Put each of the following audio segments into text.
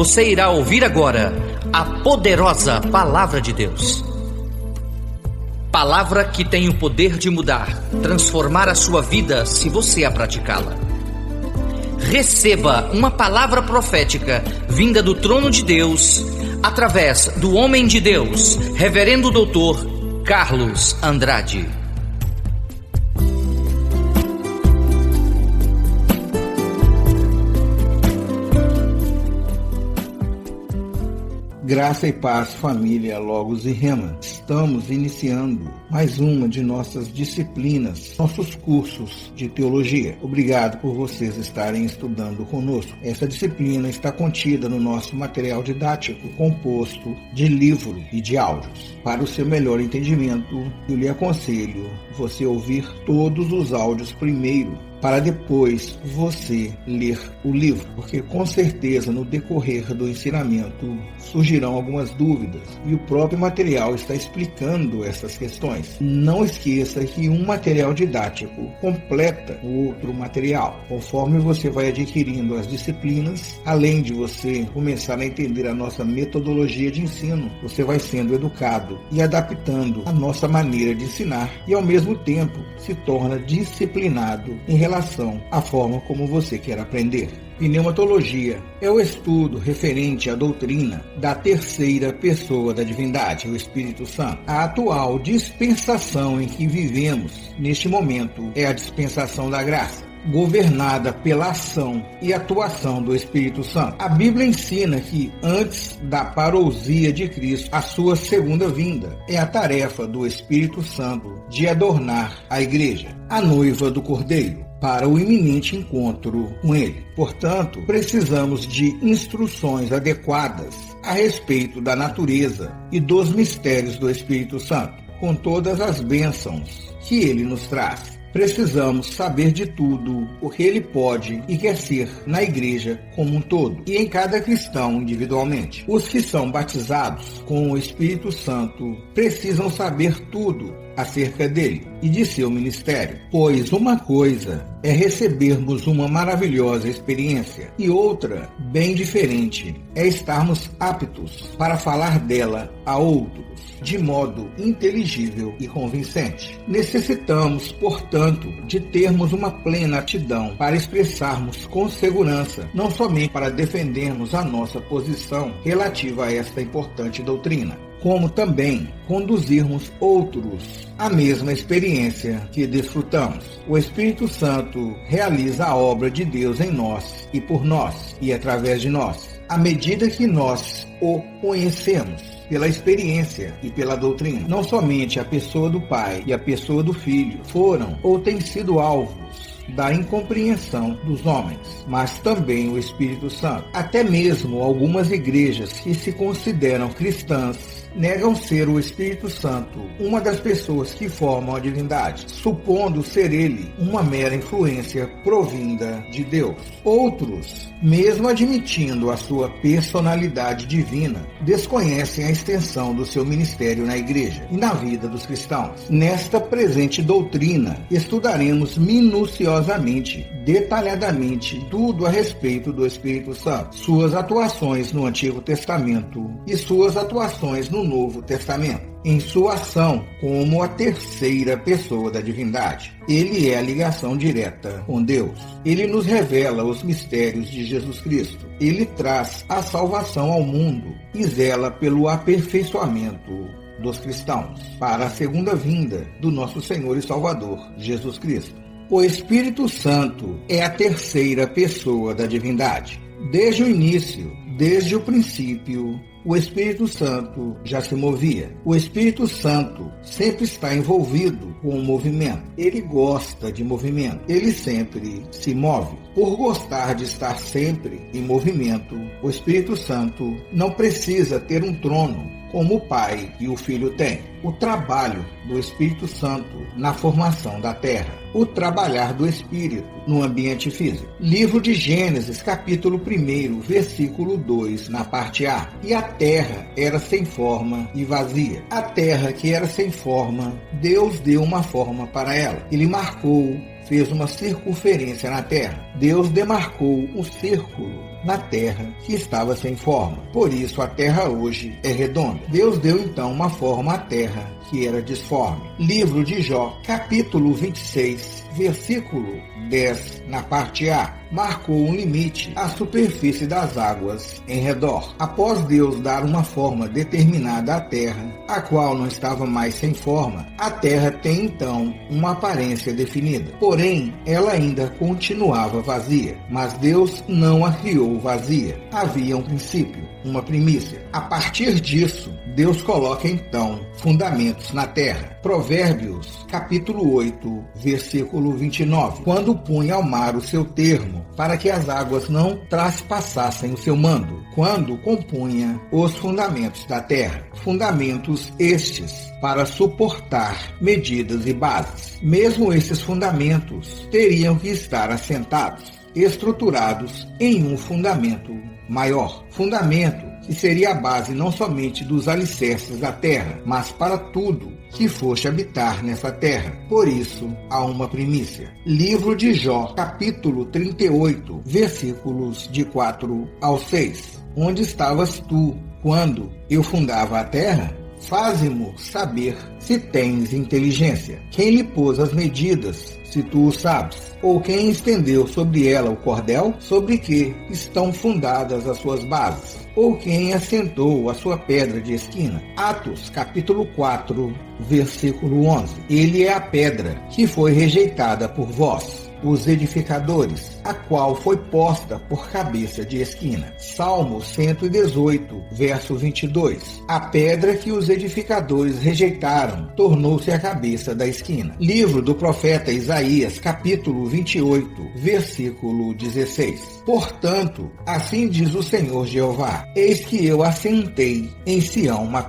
Você irá ouvir agora a poderosa Palavra de Deus. Palavra que tem o poder de mudar, transformar a sua vida se você a praticá-la. Receba uma palavra profética vinda do trono de Deus, através do homem de Deus, Reverendo Dr. Carlos Andrade. Graça e paz, família Logos e Rema. Estamos iniciando mais uma de nossas disciplinas, nossos cursos de teologia. Obrigado por vocês estarem estudando conosco. Essa disciplina está contida no nosso material didático, composto de livro e de áudios. Para o seu melhor entendimento, eu lhe aconselho você ouvir todos os áudios primeiro, para depois você ler o livro, porque com certeza no decorrer do ensinamento surgirão algumas dúvidas e o próprio material está explicando essas questões. Não esqueça que um material didático completa o outro material. Conforme você vai adquirindo as disciplinas, além de você começar a entender a nossa metodologia de ensino, você vai sendo educado e adaptando a nossa maneira de ensinar e ao mesmo tempo se torna disciplinado em relação à forma como você quer aprender. Pneumatologia é o estudo referente à doutrina da terceira pessoa da divindade, o Espírito Santo. A atual dispensação em que vivemos neste momento é a dispensação da graça, governada pela ação e atuação do Espírito Santo. A Bíblia ensina que antes da parousia de Cristo, a sua segunda vinda, é a tarefa do Espírito Santo de adornar a igreja, a noiva do Cordeiro, para o iminente encontro com ele. Portanto, precisamos de instruções adequadas a respeito da natureza e dos mistérios do Espírito Santo, com todas as bênçãos que ele nos traz. Precisamos saber de tudo o que ele pode e quer ser na igreja como um todo e em cada cristão individualmente. Os que são batizados com o Espírito Santo precisam saber tudo acerca dele e de seu ministério, pois uma coisa é recebermos uma maravilhosa experiência e outra, bem diferente, é estarmos aptos para falar dela a outros de modo inteligível e convincente. Necessitamos, portanto, de termos uma plena aptidão para expressarmos com segurança, não somente para defendermos a nossa posição relativa a esta importante doutrina, como também conduzirmos outros à mesma experiência que desfrutamos. O Espírito Santo realiza a obra de Deus em nós e por nós e através de nós, à medida que nós o conhecemos pela experiência e pela doutrina. Não somente a pessoa do Pai e a pessoa do Filho foram ou têm sido alvos da incompreensão dos homens, mas também o Espírito Santo. Até mesmo algumas igrejas que se consideram cristãs negam ser o Espírito Santo uma das pessoas que formam a divindade, supondo ser ele uma mera influência provinda de Deus. Outros, mesmo admitindo a sua personalidade divina, desconhecem a extensão do seu ministério na igreja e na vida dos cristãos. Nesta presente doutrina, estudaremos minuciosamente, detalhadamente, tudo a respeito do Espírito Santo, suas atuações no Antigo Testamento e suas atuações no Novo Testamento, em sua ação como a terceira pessoa da divindade. Ele é a ligação direta com Deus. Ele nos revela os mistérios de Jesus Cristo. Ele traz a salvação ao mundo e zela pelo aperfeiçoamento dos cristãos para a segunda vinda do nosso Senhor e Salvador, Jesus Cristo. O Espírito Santo é a terceira pessoa da divindade. Desde o início, desde o princípio, o Espírito Santo já se movia. O Espírito Santo sempre está envolvido com o movimento. Ele gosta de movimento. Ele sempre se move. Por gostar de estar sempre em movimento, o Espírito Santo não precisa ter um trono como o Pai e o Filho têm. O trabalho do Espírito Santo na formação da terra. O trabalhar do Espírito no ambiente físico. Livro de Gênesis, capítulo 1, versículo 2, na parte A. E a terra era sem forma e vazia. A terra que era sem forma, Deus deu uma forma para ela. Ele marcou fez uma circunferência na terra. Deus demarcou um círculo na terra que estava sem forma. Por isso a terra hoje é redonda. Deus deu então uma forma à terra que era disforme. Livro de Jó, capítulo 26, versículo 10, na parte A, marcou um limite à superfície das águas em redor. Após Deus dar uma forma determinada à terra, a qual não estava mais sem forma, a terra tem então uma aparência definida. Porém, ela ainda continuava vazia, mas Deus não a criou vazia. Havia um princípio, uma primícia. A partir disso, Deus coloca então fundamentos na terra. Provérbios, capítulo 8, versículo 29. Quando punha ao mar o seu termo, para que as águas não traspassassem o seu mando. Quando compunha os fundamentos da terra. Fundamentos estes para suportar medidas e bases. Mesmo esses fundamentos teriam que estar assentados, estruturados em um fundamento maior. Fundamento que seria a base não somente dos alicerces da terra, mas para tudo que fosse habitar nessa terra. Por isso, há uma primícia. Livro de Jó, capítulo 38, versículos de 4 ao 6. Onde estavas tu quando eu fundava a terra? Faze-mo saber se tens inteligência. Quem lhe pôs as medidas, se tu o sabes? Ou quem estendeu sobre ela o cordel? Sobre que estão fundadas as suas bases? Ou quem assentou a sua pedra de esquina? Atos, capítulo 4, versículo 11. Ele é a pedra que foi rejeitada por vós, os edificadores, a qual foi posta por cabeça de esquina. Salmo 118, verso 22. A pedra que os edificadores rejeitaram tornou-se a cabeça da esquina. Livro do profeta Isaías, capítulo 28, versículo 16. Portanto, assim diz o Senhor Jeová: eis que eu assentei em Sião uma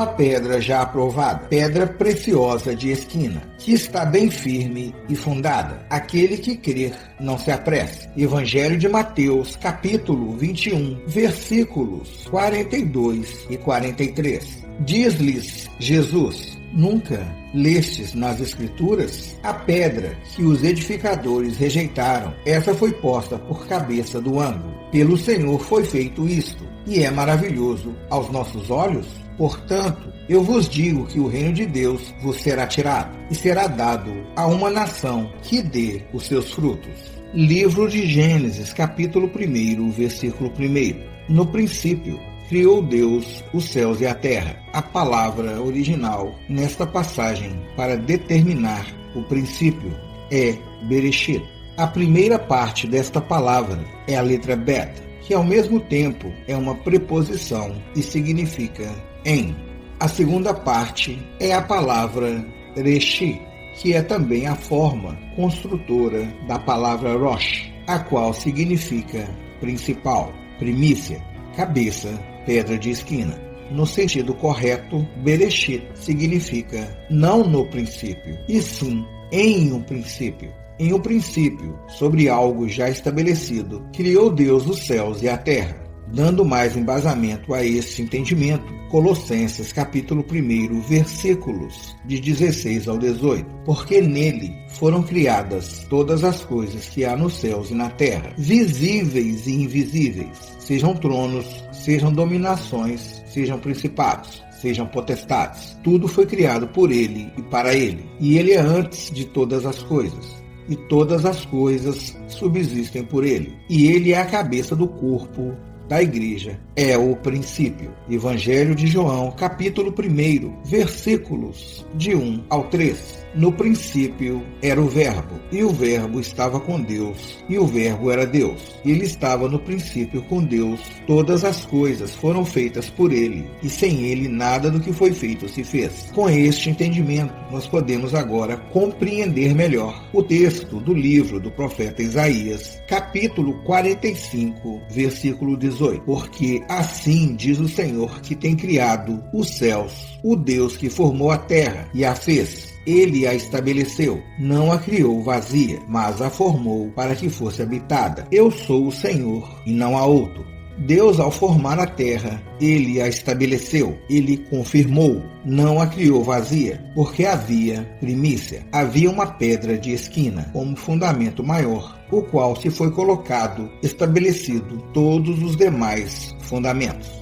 pedra já aprovada, pedra preciosa de esquina, que está bem firme e fundada. Aquele que crer não se apresse. Evangelho de Mateus, capítulo 21, versículos 42 e 43. Diz-lhes Jesus: nunca lestes nas Escrituras? A pedra que os edificadores rejeitaram, essa foi posta por cabeça do ângulo. Pelo Senhor foi feito isto, e é maravilhoso aos nossos olhos. Portanto, eu vos digo que o reino de Deus vos será tirado, e será dado a uma nação que dê os seus frutos. Livro de Gênesis, capítulo 1, versículo 1. No princípio, criou Deus os céus e a terra. A palavra original nesta passagem para determinar o princípio é Bereshit. A primeira parte desta palavra é a letra Bet, que ao mesmo tempo é uma preposição e significa em. A segunda parte é a palavra Reshi, que é também a forma construtora da palavra Rosh, a qual significa principal, primícia, cabeça, pedra de esquina. No sentido correto, Bereshit significa não no princípio, e sim em um princípio. Em um princípio, sobre algo já estabelecido, criou Deus os céus e a terra. Dando mais embasamento a este entendimento, Colossenses capítulo 1, versículos de 16 ao 18. Porque nele foram criadas todas as coisas que há nos céus e na terra, visíveis e invisíveis, sejam tronos, sejam dominações, sejam principados, sejam potestades. Tudo foi criado por ele e para ele. E ele é antes de todas as coisas, e todas as coisas subsistem por ele. E ele é a cabeça do corpo da igreja, é o princípio. Evangelho de João, capítulo 1, versículos de 1 ao 3. No princípio era o Verbo, e o Verbo estava com Deus, e o Verbo era Deus. Ele estava no princípio com Deus. Todas as coisas foram feitas por ele, e sem ele nada do que foi feito se fez. Com este entendimento, nós podemos agora compreender melhor o texto do livro do profeta Isaías, capítulo 45, versículo 18. Porque assim diz o Senhor que tem criado os céus, o Deus que formou a terra e a fez. Ele a estabeleceu, não a criou vazia, mas a formou para que fosse habitada. Eu sou o Senhor e não há outro. Deus, ao formar a terra, ele a estabeleceu, ele confirmou, não a criou vazia, porque havia primícia. Havia uma pedra de esquina como fundamento maior, o qual se foi colocado, estabelecido todos os demais fundamentos.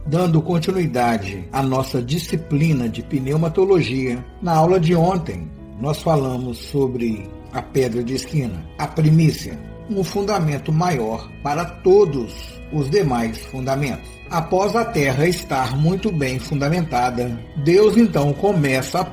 Dando continuidade à nossa disciplina de pneumatologia, na aula de ontem nós falamos sobre a pedra de esquina, a primícia, um fundamento maior para todos os demais fundamentos. Após a terra estar muito bem fundamentada, Deus então começa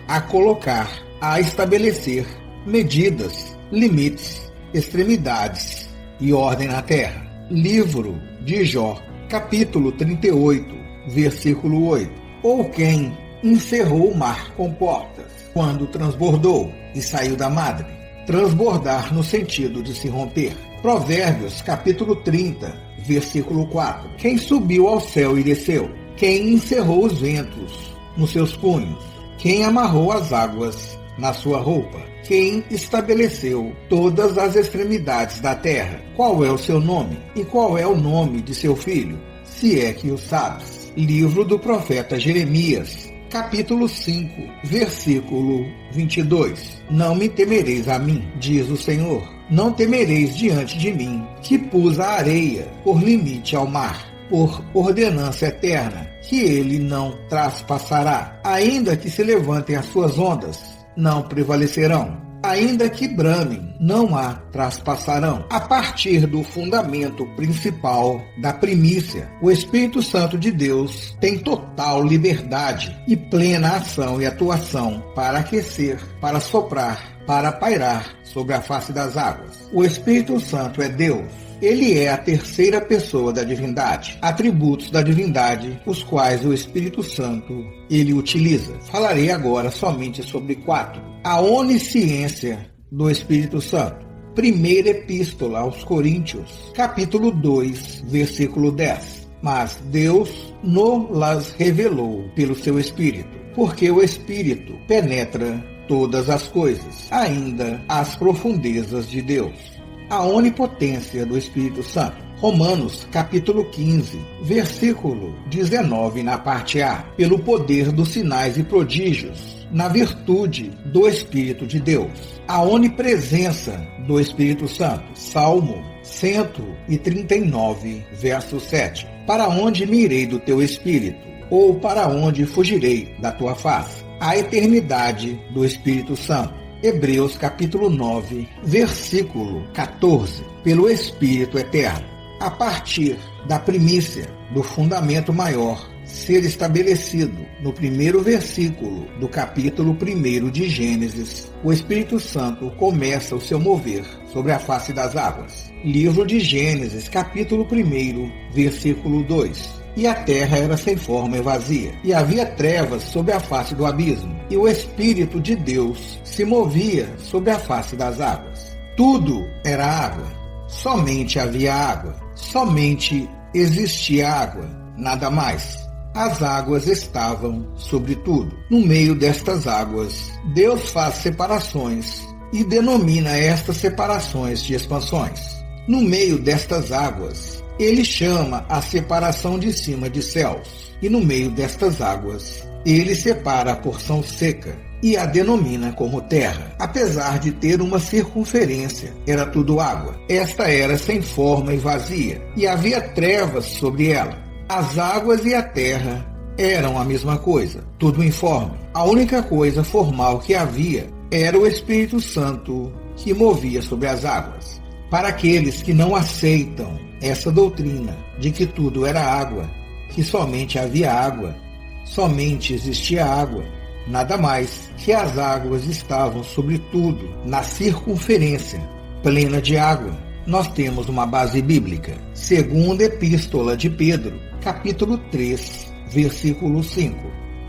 a colocar, a estabelecer medidas, limites, extremidades e ordem na terra. Livro de Jó, capítulo 38, versículo 8. Ou quem encerrou o mar com portas, quando transbordou e saiu da madre. Transbordar no sentido de se romper. Provérbios, capítulo 30, versículo 4. Quem subiu ao céu e desceu? Quem encerrou os ventos nos seus punhos? Quem amarrou as águas na sua roupa? Quem estabeleceu todas as extremidades da terra? Qual é o seu nome? E qual é o nome de seu filho? Se é que o sabes. Livro do profeta Jeremias, capítulo 5, versículo 22. Não me temereis a mim, diz o Senhor. Não temereis diante de mim, que pus a areia por limite ao mar, por ordenança eterna, que ele não traspassará. Ainda que se levantem as suas ondas, não prevalecerão. Ainda que bramem, não a traspassarão. A partir do fundamento principal da primícia, o Espírito Santo de Deus tem total liberdade e plena ação e atuação para aquecer, para soprar, para pairar sobre a face das águas. O Espírito Santo é Deus. Ele é a terceira pessoa da divindade, atributos da divindade, os quais o Espírito Santo ele utiliza. Falarei agora somente sobre 4. A onisciência do Espírito Santo. Primeira Epístola aos Coríntios, capítulo 2, versículo 10. Mas Deus nos revelou pelo seu Espírito, porque o Espírito penetra todas as coisas, ainda as profundezas de Deus. A onipotência do Espírito Santo. Romanos, capítulo 15, versículo 19, na parte A. Pelo poder dos sinais e prodígios, na virtude do Espírito de Deus. A onipresença do Espírito Santo. Salmo 139, verso 7. Para onde me irei do teu Espírito? Ou para onde fugirei da tua face? A eternidade do Espírito Santo. Hebreus capítulo 9, versículo 14. Pelo Espírito Eterno. A partir da primícia, do fundamento maior, ser estabelecido no primeiro versículo do capítulo 1 de Gênesis, o Espírito Santo começa o seu mover sobre a face das águas. Livro de Gênesis, capítulo 1, versículo 2. E a terra era sem forma e vazia, e havia trevas sobre a face do abismo, e o Espírito de Deus se movia sobre a face das águas. Tudo era água, somente havia água, somente existia água, nada mais. As águas estavam sobre tudo. No meio destas águas, Deus faz separações e denomina estas separações de expansões. No meio destas águas, ele chama a separação de cima de céus, e no meio destas águas, ele separa a porção seca e a denomina como terra. Apesar de ter uma circunferência, era tudo água. Esta era sem forma e vazia, e havia trevas sobre ela. As águas e a terra eram a mesma coisa, tudo informe. A única coisa formal que havia era o Espírito Santo que movia sobre as águas. Para aqueles que não aceitam essa doutrina de que tudo era água, que somente havia água, somente existia água, nada mais, que as águas estavam sobre tudo, na circunferência plena de água, nós temos uma base bíblica. Segunda Epístola de Pedro, capítulo 3, versículo 5.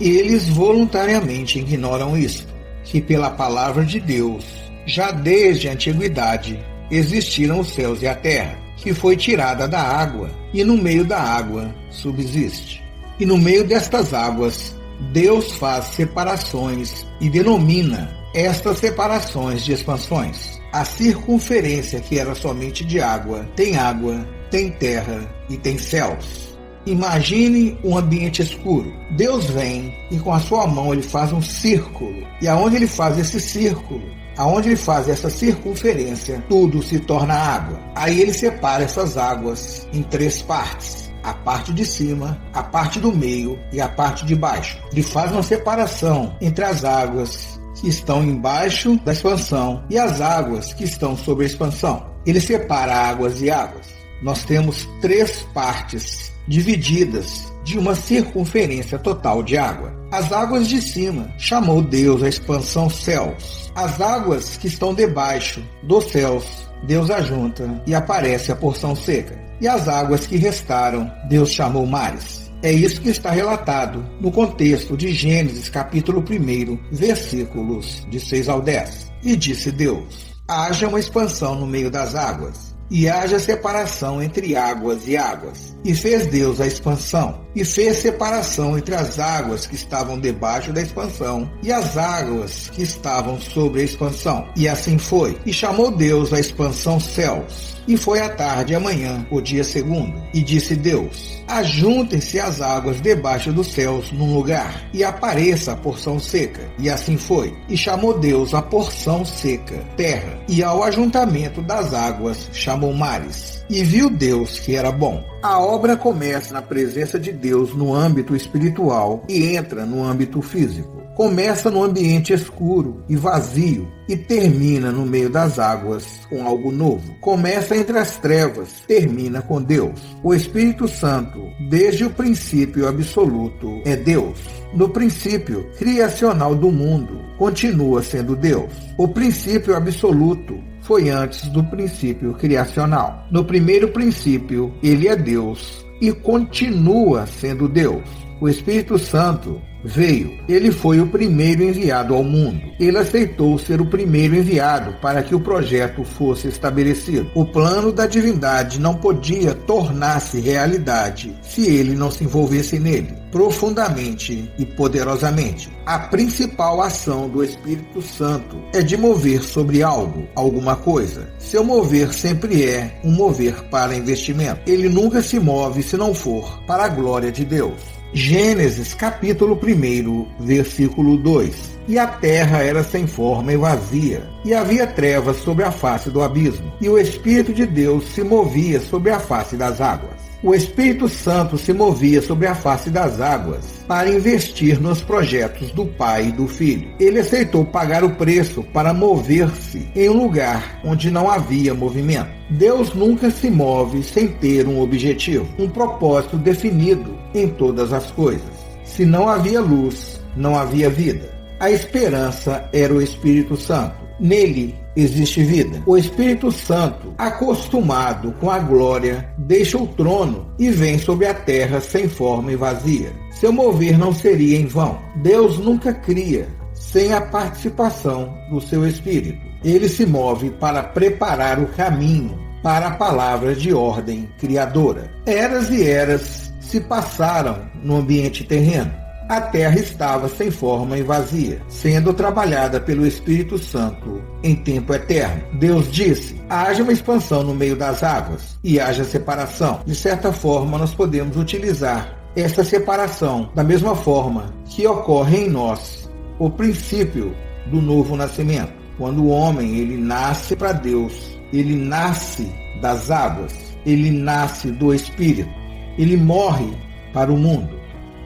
Eles voluntariamente ignoram isto, que pela palavra de Deus, já desde a antiguidade, existiram os céus e a terra, que foi tirada da água, e no meio da água subsiste. E no meio destas águas, Deus faz separações e denomina estas separações de expansões. A circunferência, que era somente de água, tem terra e tem céus. Imagine um ambiente escuro. Deus vem e com a sua mão ele faz um círculo. E aonde ele faz esse círculo, aonde ele faz essa circunferência, tudo se torna água. Aí ele separa essas águas em 3 partes. A parte de cima, a parte do meio e a parte de baixo. Ele faz uma separação entre as águas que estão embaixo da expansão e as águas que estão sobre a expansão. Ele separa águas e águas. Nós temos 3 partes divididas de uma circunferência total de água. As águas de cima chamou Deus a expansão céus. As águas que estão debaixo dos céus, Deus ajunta e aparece a porção seca. E as águas que restaram, Deus chamou mares. É isso que está relatado no contexto de Gênesis capítulo 1, versículos de 6 ao 10. E disse Deus: haja uma expansão no meio das águas, e haja separação entre águas e águas. E fez Deus a expansão, e fez separação entre as águas que estavam debaixo da expansão e as águas que estavam sobre a expansão. E assim foi. E chamou Deus a expansão céus. E foi à tarde e amanhã, o dia segundo. E disse Deus: ajuntem-se as águas debaixo dos céus num lugar, e apareça a porção seca. E assim foi. E chamou Deus a porção seca terra, e ao ajuntamento das águas chamou mares. E viu Deus que era bom. A obra começa na presença de Deus no âmbito espiritual e entra no âmbito físico. Começa no ambiente escuro e vazio e termina no meio das águas com algo novo. Começa entre as trevas, termina com Deus. O Espírito Santo, desde o princípio absoluto, é Deus. No princípio criacional do mundo, continua sendo Deus. O princípio absoluto foi antes do princípio criacional. No primeiro princípio, ele é Deus e continua sendo Deus. O Espírito Santo veio. Ele foi o primeiro enviado ao mundo. Ele aceitou ser o primeiro enviado para que o projeto fosse estabelecido. O plano da divindade não podia tornar-se realidade se ele não se envolvesse nele profundamente e poderosamente. A principal ação do Espírito Santo é de mover sobre algo, alguma coisa. Seu mover sempre é um mover para investimento. Ele nunca se move se não for para a glória de Deus. Gênesis capítulo 1, versículo 2. E a terra era sem forma e vazia, e havia trevas sobre a face do abismo, e o Espírito de Deus se movia sobre a face das águas. O Espírito Santo se movia sobre a face das águas para investir nos projetos do Pai e do Filho. Ele aceitou pagar o preço para mover-se em um lugar onde não havia movimento. Deus nunca se move sem ter um objetivo, um propósito definido em todas as coisas. Se não havia luz, não havia vida. A esperança era o Espírito Santo. Nele existe vida. O Espírito Santo, acostumado com a glória, deixa o trono e vem sobre a terra sem forma e vazia. Seu mover não seria em vão. Deus nunca cria sem a participação do seu Espírito. Ele se move para preparar o caminho para a palavra de ordem criadora. Eras e eras se passaram no ambiente terreno. A terra estava sem forma e vazia, sendo trabalhada pelo Espírito Santo em tempo eterno. Deus disse: haja uma expansão no meio das águas e haja separação. De certa forma, nós podemos utilizar essa separação da mesma forma que ocorre em nós o princípio do novo nascimento. Quando o homem ele nasce para Deus, ele nasce das águas, ele nasce do Espírito, ele morre para o mundo.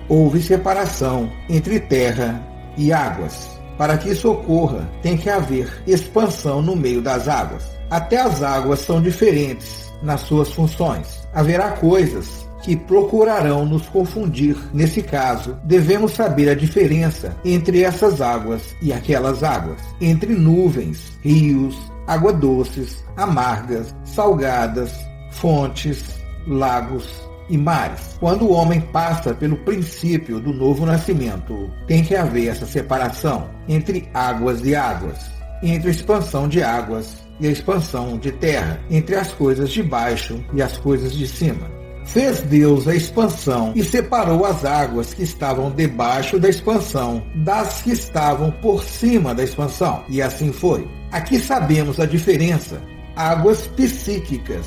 Houve separação entre terra e águas. Para que isso ocorra, tem que haver expansão no meio das águas. Até as águas são diferentes nas suas funções. Haverá coisas que procurarão nos confundir. Nesse caso, devemos saber a diferença entre essas águas e aquelas águas, entre nuvens, rios, águas doces, amargas, salgadas, fontes, lagos e mares. Quando o homem passa pelo princípio do novo nascimento, tem que haver essa separação entre águas e águas. entre a expansão de águas e a expansão de terra, entre as coisas de baixo e as coisas de cima. Fez Deus a expansão e separou as águas que estavam debaixo da expansão das que estavam por cima da expansão. E assim foi. Aqui sabemos a diferença. Águas psíquicas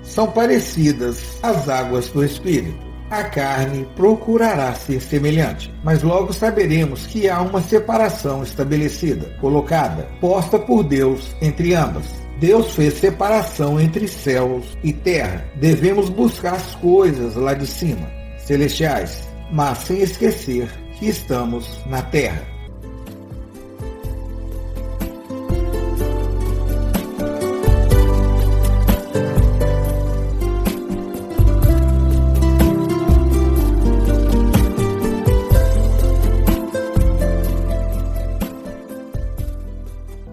são parecidas às águas do Espírito. A carne procurará ser semelhante, mas logo saberemos que há uma separação estabelecida, colocada, posta por Deus entre ambas. Deus fez separação entre céus e terra. Devemos buscar as coisas lá de cima, celestiais, mas sem esquecer que estamos na terra.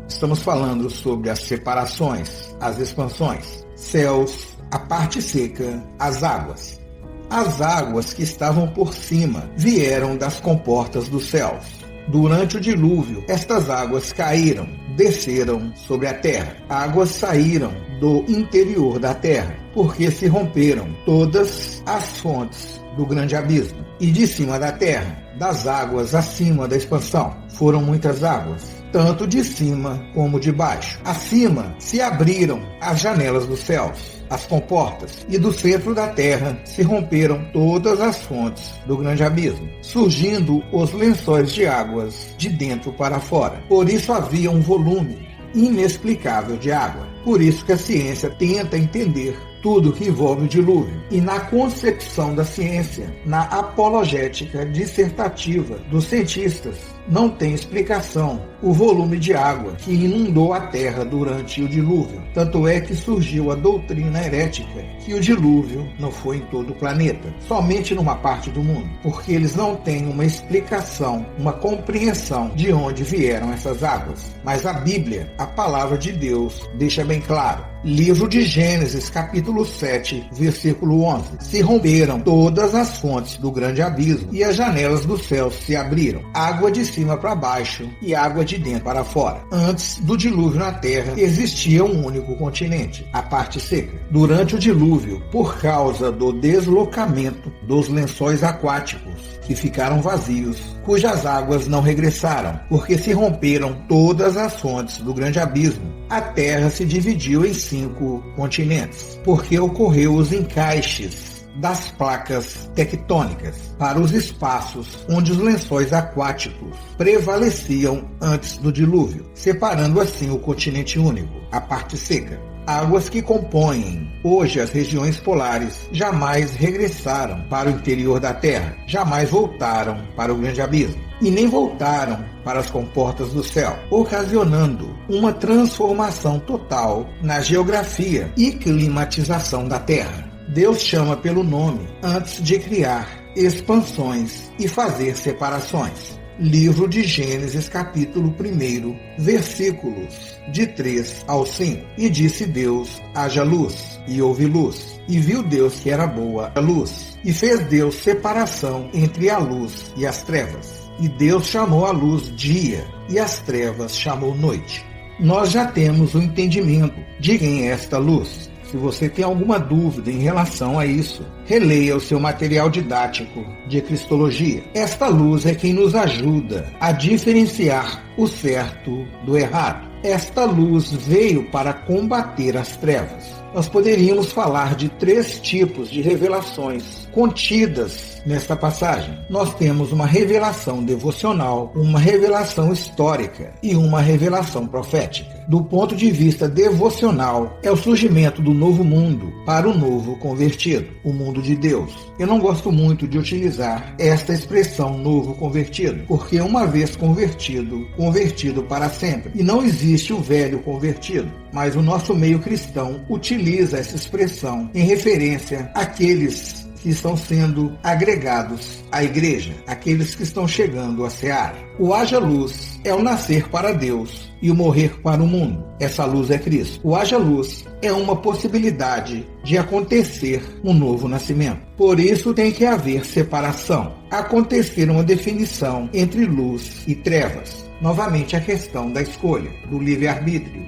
Estamos falando sobre as separações, as expansões, céus, a parte seca, as águas. As águas que estavam por cima vieram das comportas dos céus. Durante o dilúvio, estas águas caíram, desceram sobre a terra. Águas saíram do interior da terra, porque se romperam todas as fontes do grande abismo. E de cima da terra, das águas acima da expansão, foram muitas águas, tanto de cima como de baixo. Acima se abriram as janelas dos céus, as comportas, e do centro da terra se romperam todas as fontes do grande abismo, surgindo os lençóis de águas de dentro para fora. Por isso havia um volume inexplicável de água. Por isso que a ciência tenta entender tudo que envolve o dilúvio. E na concepção da ciência, na apologética dissertativa dos cientistas, não tem explicação o volume de água que inundou a terra durante o dilúvio. Tanto é que surgiu a doutrina herética que o dilúvio não foi em todo o planeta, somente numa parte do mundo, porque eles não têm uma explicação, uma compreensão de onde vieram essas águas. Mas a Bíblia, a palavra de Deus, deixa bem claro. Livro de Gênesis, capítulo 7, versículo 11. Se romperam todas as fontes do grande abismo e as janelas dos céus se abriram. Água de cima para baixo e água de dentro para fora. Antes do dilúvio na terra, existia um único continente, a parte seca. Durante o dilúvio, por causa do deslocamento dos lençóis aquáticos, que ficaram vazios, cujas águas não regressaram, porque se romperam todas as fontes do grande abismo, a terra se dividiu em 5 continentes, porque ocorreu os encaixes das placas tectônicas para os espaços onde os lençóis aquáticos prevaleciam antes do dilúvio, separando assim o continente único, a parte seca. Águas que compõem hoje as regiões polares jamais regressaram para o interior da Terra, jamais voltaram para o grande abismo e nem voltaram para as comportas do céu, ocasionando uma transformação total na geografia e climatização da Terra. Deus chama pelo nome antes de criar expansões e fazer separações. Livro de Gênesis, capítulo 1, versículos de 3 ao 5. E disse Deus, haja luz, e houve luz. E viu Deus que era boa a luz. E fez Deus separação entre a luz e as trevas. E Deus chamou a luz dia, e as trevas chamou noite. Nós já temos o entendimento de quem é esta luz. Se você tem alguma dúvida em relação a isso, releia o seu material didático de Cristologia. Esta luz é quem nos ajuda a diferenciar o certo do errado. Esta luz veio para combater as trevas. Nós poderíamos falar de 3 tipos de revelações contidas nesta passagem. Nós temos uma revelação devocional, uma revelação histórica e uma revelação profética. Do ponto de vista devocional, é o surgimento do novo mundo para o novo convertido, o mundo de Deus. Eu não gosto muito de utilizar esta expressão novo convertido, porque uma vez convertido, convertido para sempre. E não existe o velho convertido, mas o nosso meio cristão utiliza essa expressão em referência àqueles que estão sendo agregados à igreja, aqueles que estão chegando à seara. O haja luz é o nascer para Deus e o morrer para o mundo. Essa luz é Cristo. O haja luz é uma possibilidade de acontecer um novo nascimento. Por isso tem que haver separação, acontecer uma definição entre luz e trevas. Novamente a questão da escolha, do livre-arbítrio.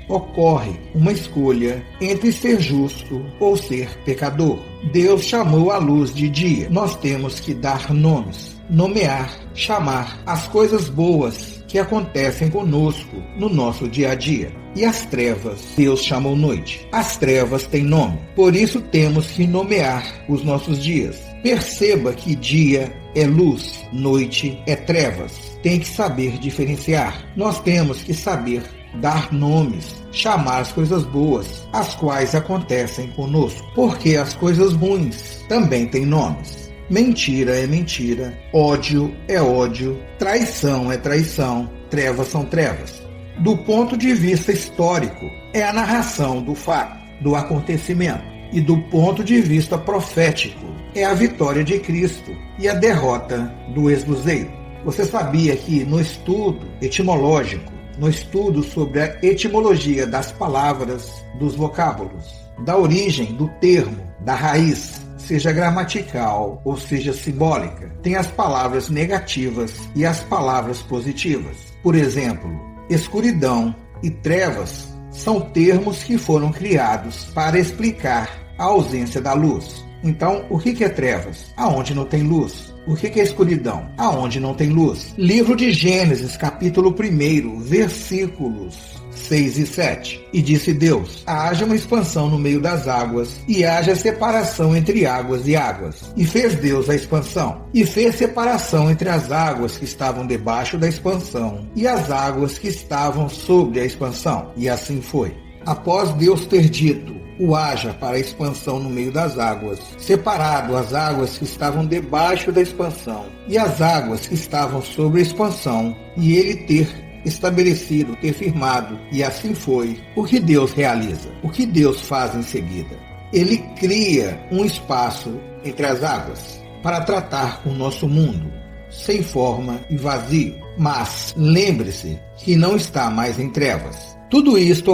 Ocorre uma escolha entre ser justo ou ser pecador. Deus chamou a luz de dia. Nós temos que dar nomes, nomear, chamar as coisas boas que acontecem conosco no nosso dia a dia. E as trevas, Deus chamou noite. As trevas têm nome. Por isso temos que nomear os nossos dias. Perceba que dia é luz, noite é trevas. Tem que saber diferenciar. Nós temos que saber dar nomes, chamar as coisas boas, as quais acontecem conosco, porque as coisas ruins também têm nomes. Mentira é mentira, ódio é ódio, traição é traição, trevas são trevas. Do ponto de vista histórico, é a narração do fato, do acontecimento, e do ponto de vista profético, é a vitória de Cristo e a derrota do ex-luzeiro. Você sabia que no estudo etimológico, no estudo sobre a etimologia das palavras, dos vocábulos, da origem do termo, da raiz, seja gramatical ou seja simbólica, tem as palavras negativas e as palavras positivas. Por exemplo, escuridão e trevas são termos que foram criados para explicar a ausência da luz. Então, o que é trevas? Aonde não tem luz. O que é escuridão? Aonde não tem luz. Livro de Gênesis, capítulo 1, versículos 6 e 7. E disse Deus: haja uma expansão no meio das águas, e haja separação entre águas e águas. E fez Deus a expansão, e fez separação entre as águas que estavam debaixo da expansão, e as águas que estavam sobre a expansão. E assim foi. Após Deus ter dito: o haja para a expansão no meio das águas, separado as águas que estavam debaixo da expansão e as águas que estavam sobre a expansão, e ele ter estabelecido, ter firmado, e assim foi, o que Deus realiza, o que Deus faz em seguida. Ele cria um espaço entre as águas para tratar com o nosso mundo, sem forma e vazio, mas lembre-se que não está mais em trevas. Tudo isto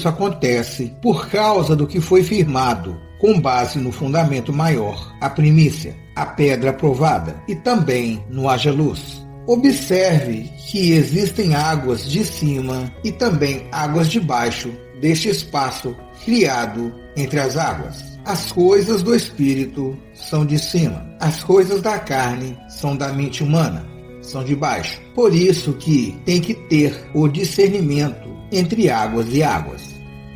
acontece por causa do que foi firmado, com base no fundamento maior, a primícia, a pedra provada, e também no haja luz. Observe que existem águas de cima e também águas de baixo deste espaço criado entre as águas. As coisas do espírito são de cima, as coisas da carne são da mente humana, são de baixo. Por isso que tem que ter o discernimento entre águas e águas.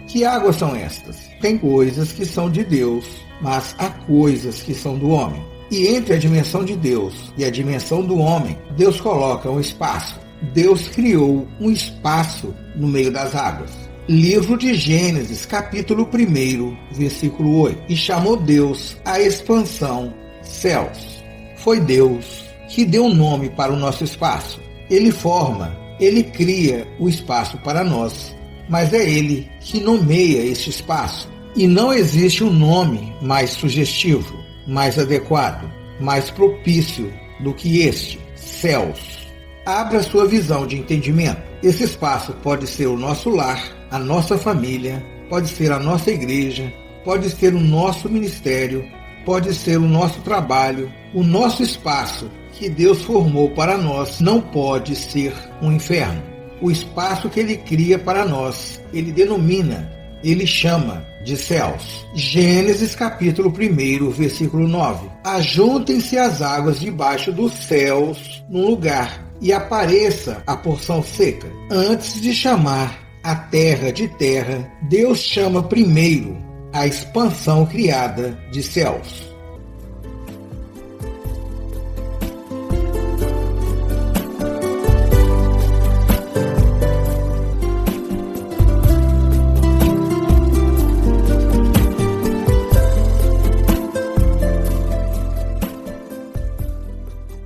Que águas são estas? Tem coisas que são de Deus, mas há coisas que são do homem. E entre a dimensão de Deus e a dimensão do homem, Deus coloca um espaço. Deus criou um espaço no meio das águas. Livro de Gênesis, capítulo 1, versículo 8. E chamou Deus a expansão céus. Foi Deus que deu nome para o nosso espaço. Ele forma, ele cria o espaço para nós, mas é ele que nomeia este espaço. E não existe um nome mais sugestivo, mais adequado, mais propício do que este: céus. Abra sua visão de entendimento. Esse espaço pode ser o nosso lar, a nossa família, pode ser a nossa igreja, pode ser o nosso ministério, pode ser o nosso trabalho. O nosso espaço que Deus formou para nós não pode ser um inferno. O espaço que Ele cria para nós, Ele denomina, Ele chama de céus. Gênesis capítulo 1, versículo 9. Ajuntem-se as águas debaixo dos céus num lugar, e apareça a porção seca. Antes de chamar a terra de terra, Deus chama primeiro a expansão criada de céus.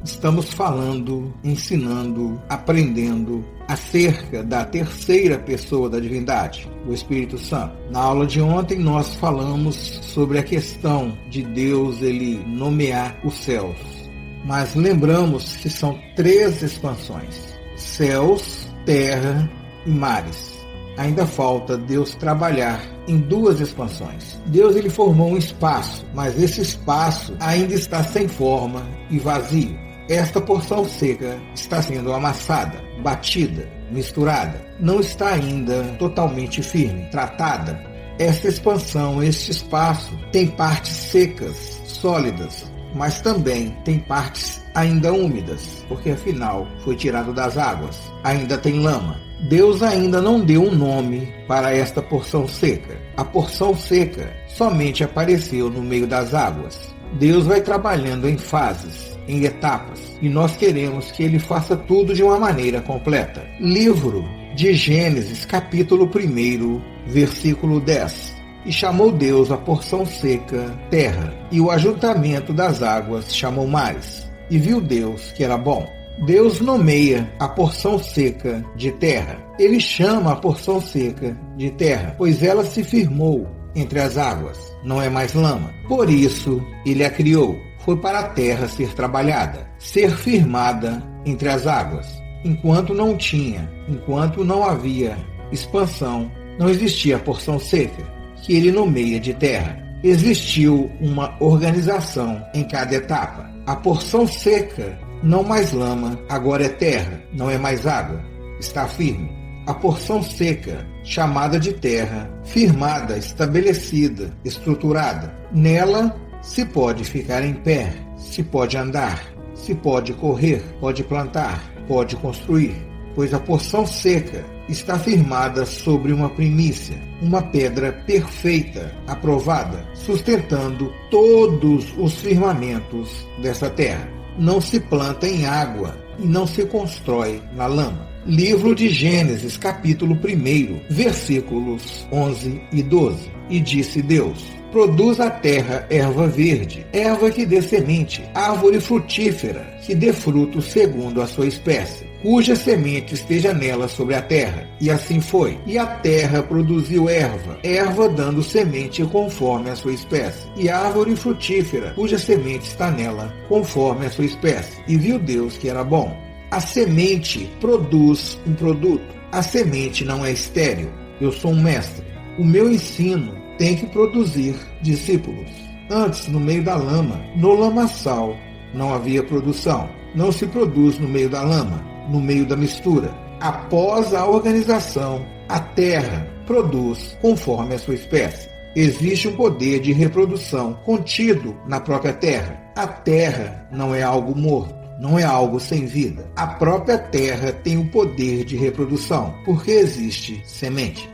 Estamos falando, ensinando, aprendendo acerca da terceira pessoa da divindade, o Espírito Santo. Na aula de ontem nós falamos sobre a questão de Deus ele nomear os céus. Mas lembramos que são 3 expansões. céus, terra e mares. Ainda falta Deus trabalhar em duas expansões. Deus ele formou um espaço, mas esse espaço ainda está sem forma e vazio. Esta porção seca está sendo amassada, batida, misturada. Não está ainda totalmente firme, tratada. Esta expansão, este espaço, tem partes secas, sólidas, mas também tem partes ainda úmidas, porque afinal foi tirado das águas. Ainda tem lama. Deus ainda não deu um nome para esta porção seca. A porção seca somente apareceu no meio das águas. Deus vai trabalhando em fases, em etapas, e nós queremos que Ele faça tudo de uma maneira completa. Livro de Gênesis, capítulo 1, versículo 10. E chamou Deus a porção seca terra, e o ajuntamento das águas chamou mares. E viu Deus que era bom. Deus nomeia a porção seca de terra. Ele chama a porção seca de terra, pois ela se firmou entre as águas, não é mais lama. Por isso, Ele a criou. Foi para a terra ser trabalhada, ser firmada entre as águas. Enquanto não havia expansão, não existia a porção seca, que Ele nomeia de terra. Existiu uma organização em cada etapa. A porção seca, não mais lama, agora é terra, não é mais água, está firme. A porção seca, chamada de terra, firmada, estabelecida, estruturada. Nela se pode ficar em pé, se pode andar, se pode correr, pode plantar, pode construir, pois a porção seca está firmada sobre uma primícia, uma pedra perfeita, aprovada, sustentando todos os firmamentos dessa terra. Não se planta em água e não se constrói na lama. Livro de Gênesis, capítulo 1, versículos 11 e 12. E disse Deus: produz a terra erva verde, erva que dê semente, árvore frutífera, que dê fruto segundo a sua espécie, cuja semente esteja nela sobre a terra. E assim foi. E a terra produziu erva dando semente conforme a sua espécie, e árvore frutífera, cuja semente está nela, conforme a sua espécie. E viu Deus que era bom. A semente produz um produto. A semente não é estéril. Eu sou um mestre. O meu ensino tem que produzir discípulos. Antes, no meio da lama, no lamaçal, não havia produção. Não se produz no meio da lama, no meio da mistura. Após a organização, a terra produz conforme a sua espécie. Existe um poder de reprodução contido na própria terra. A terra não é algo morto, não é algo sem vida. A própria terra tem o poder de reprodução, porque existe semente.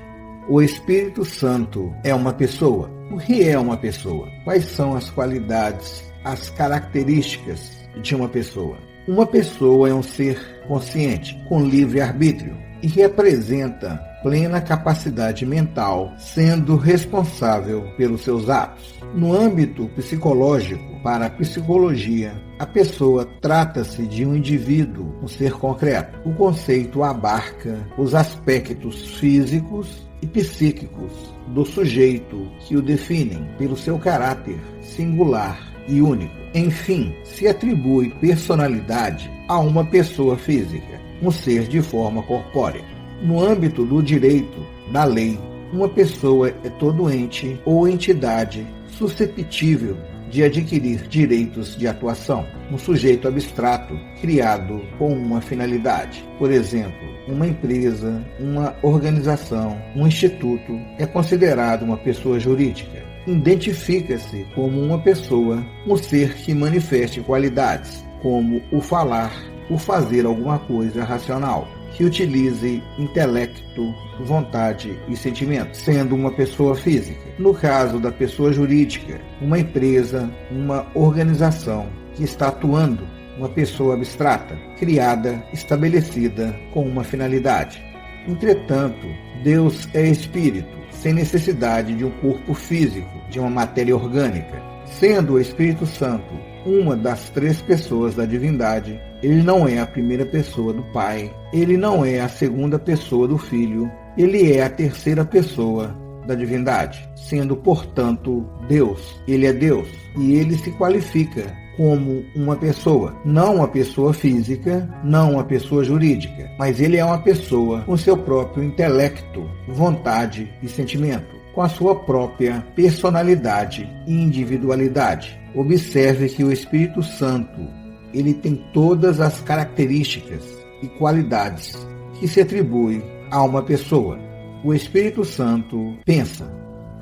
O Espírito Santo é uma pessoa. O que é uma pessoa? Quais são as qualidades, as características de uma pessoa? Uma pessoa é um ser consciente, com livre arbítrio, e que apresenta plena capacidade mental, sendo responsável pelos seus atos. No âmbito psicológico, para a psicologia, a pessoa trata-se de um indivíduo, um ser concreto. O conceito abarca os aspectos físicos e psíquicos do sujeito que o definem pelo seu caráter singular e único. Enfim, se atribui personalidade a uma pessoa física, um ser de forma corpórea. No âmbito do direito, da lei, uma pessoa é todo ente ou entidade susceptível de adquirir direitos de atuação, um sujeito abstrato criado com uma finalidade. Por exemplo, uma empresa, uma organização, um instituto é considerado uma pessoa jurídica. Identifica-se como uma pessoa, um ser que manifeste qualidades, como o falar, o fazer alguma coisa racional, que utilize intelecto, vontade e sentimento, sendo uma pessoa física. No caso da pessoa jurídica, uma empresa, uma organização que está atuando, uma pessoa abstrata, criada, estabelecida com uma finalidade. Entretanto, Deus é espírito, sem necessidade de um corpo físico, de uma matéria orgânica. Sendo o Espírito Santo uma das três pessoas da divindade, ele não é a primeira pessoa do Pai, ele não é a segunda pessoa do Filho, ele é a terceira pessoa da divindade, sendo, portanto, Deus. Ele é Deus e ele se qualifica como uma pessoa, não uma pessoa física, não uma pessoa jurídica, mas ele é uma pessoa com seu próprio intelecto, vontade e sentimento, com a sua própria personalidade e individualidade. Observe que o Espírito Santo, ele tem todas as características e qualidades que se atribui a uma pessoa. O Espírito Santo pensa.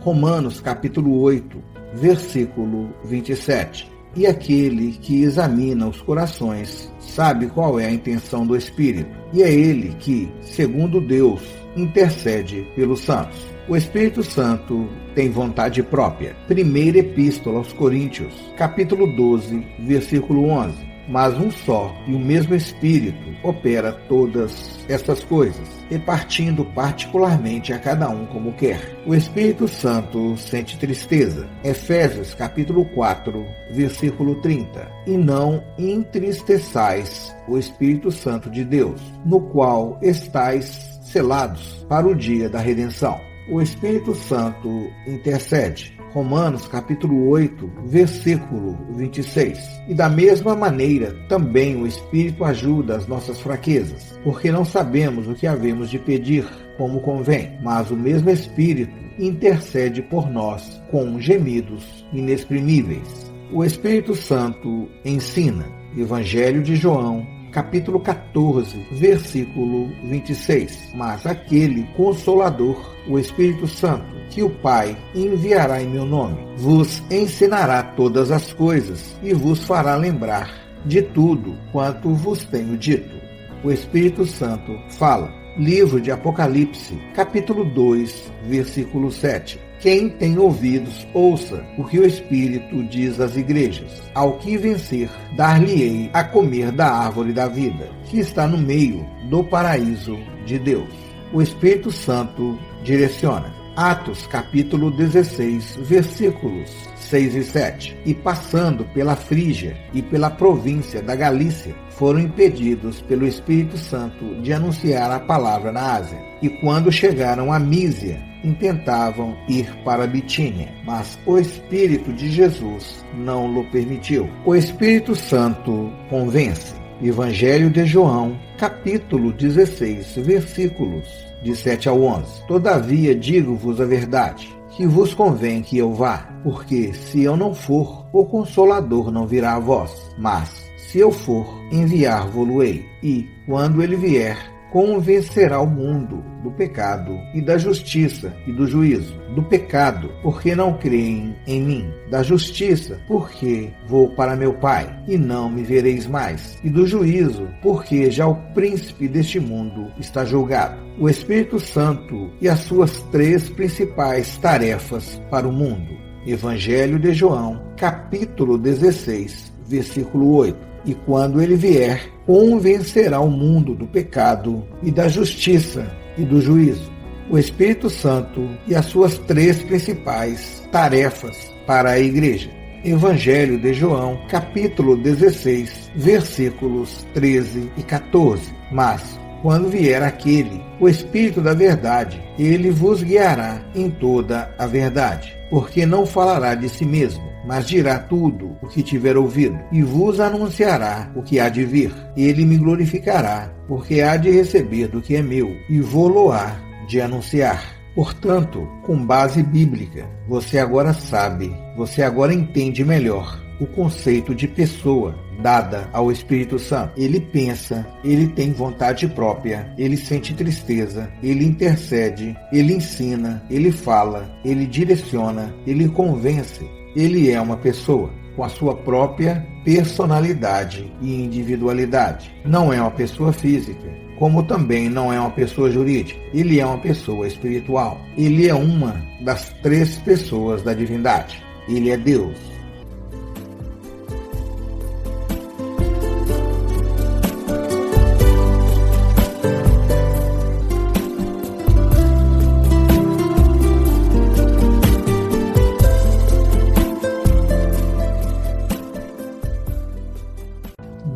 Romanos capítulo 8, versículo 27. E aquele que examina os corações sabe qual é a intenção do Espírito, e é ele que, segundo Deus, intercede pelos santos. O Espírito Santo tem vontade própria. Primeira Epístola aos Coríntios, capítulo 12, versículo 11. Mas um só e o mesmo Espírito opera todas estas coisas, repartindo particularmente a cada um como quer. O Espírito Santo sente tristeza. Efésios capítulo 4, versículo 30. E não entristeçais o Espírito Santo de Deus, no qual estáis selados para o dia da redenção. O Espírito Santo intercede. Romanos capítulo 8, versículo 26. E da mesma maneira, também o Espírito ajuda as nossas fraquezas, porque não sabemos o que havemos de pedir como convém, mas o mesmo Espírito intercede por nós com gemidos inexprimíveis. O Espírito Santo ensina. Evangelho de João, capítulo 14, versículo 26. Mas aquele Consolador, o Espírito Santo, que o Pai enviará em meu nome, vos ensinará todas as coisas e vos fará lembrar de tudo quanto vos tenho dito. O Espírito Santo fala. Livro de Apocalipse, capítulo 2, versículo 7. Quem tem ouvidos, ouça o que o Espírito diz às igrejas. Ao que vencer, dar-lhe-ei a comer da árvore da vida, que está no meio do paraíso de Deus. O Espírito Santo direciona. Atos, capítulo 16, versículos 6 e 7. E passando pela Frígia e pela província da Galícia, foram impedidos pelo Espírito Santo de anunciar a palavra na Ásia. E quando chegaram a Mísia, intentavam ir para Bitínia, mas o Espírito de Jesus não lhe permitiu. O Espírito Santo convence. Evangelho de João, capítulo 16, versículos de 7 ao 11. Todavia digo-vos a verdade, que vos convém que eu vá, porque se eu não for, o Consolador não virá a vós, mas se eu for, enviar-vos-ei, e, quando ele vier, convencerá o mundo do pecado e da justiça e do juízo. Do pecado, porque não creem em mim. Da justiça, porque vou para meu Pai, e não me vereis mais. E do juízo, porque já o príncipe deste mundo está julgado. O Espírito Santo e as suas três principais tarefas para o mundo. Evangelho de João, capítulo 16, versículo 8. E quando ele vier, convencerá o mundo do pecado e da justiça e do juízo. O Espírito Santo e as suas três principais tarefas para a igreja. Evangelho de João, capítulo 16, versículos 13 e 14. Mas, quando vier aquele, o Espírito da verdade, ele vos guiará em toda a verdade, porque não falará de si mesmo, mas dirá tudo o que tiver ouvido, e vos anunciará o que há de vir. Ele me glorificará, porque há de receber do que é meu, e vou-lo-á de anunciar. Portanto, com base bíblica, você agora sabe, você agora entende melhor o conceito de pessoa dada ao Espírito Santo. Ele pensa, ele tem vontade própria, ele sente tristeza, ele intercede, ele ensina, ele fala, ele direciona, ele convence. Ele é uma pessoa com a sua própria personalidade e individualidade. Não é uma pessoa física, como também não é uma pessoa jurídica. Ele é uma pessoa espiritual. Ele é uma das três pessoas da divindade. Ele é Deus.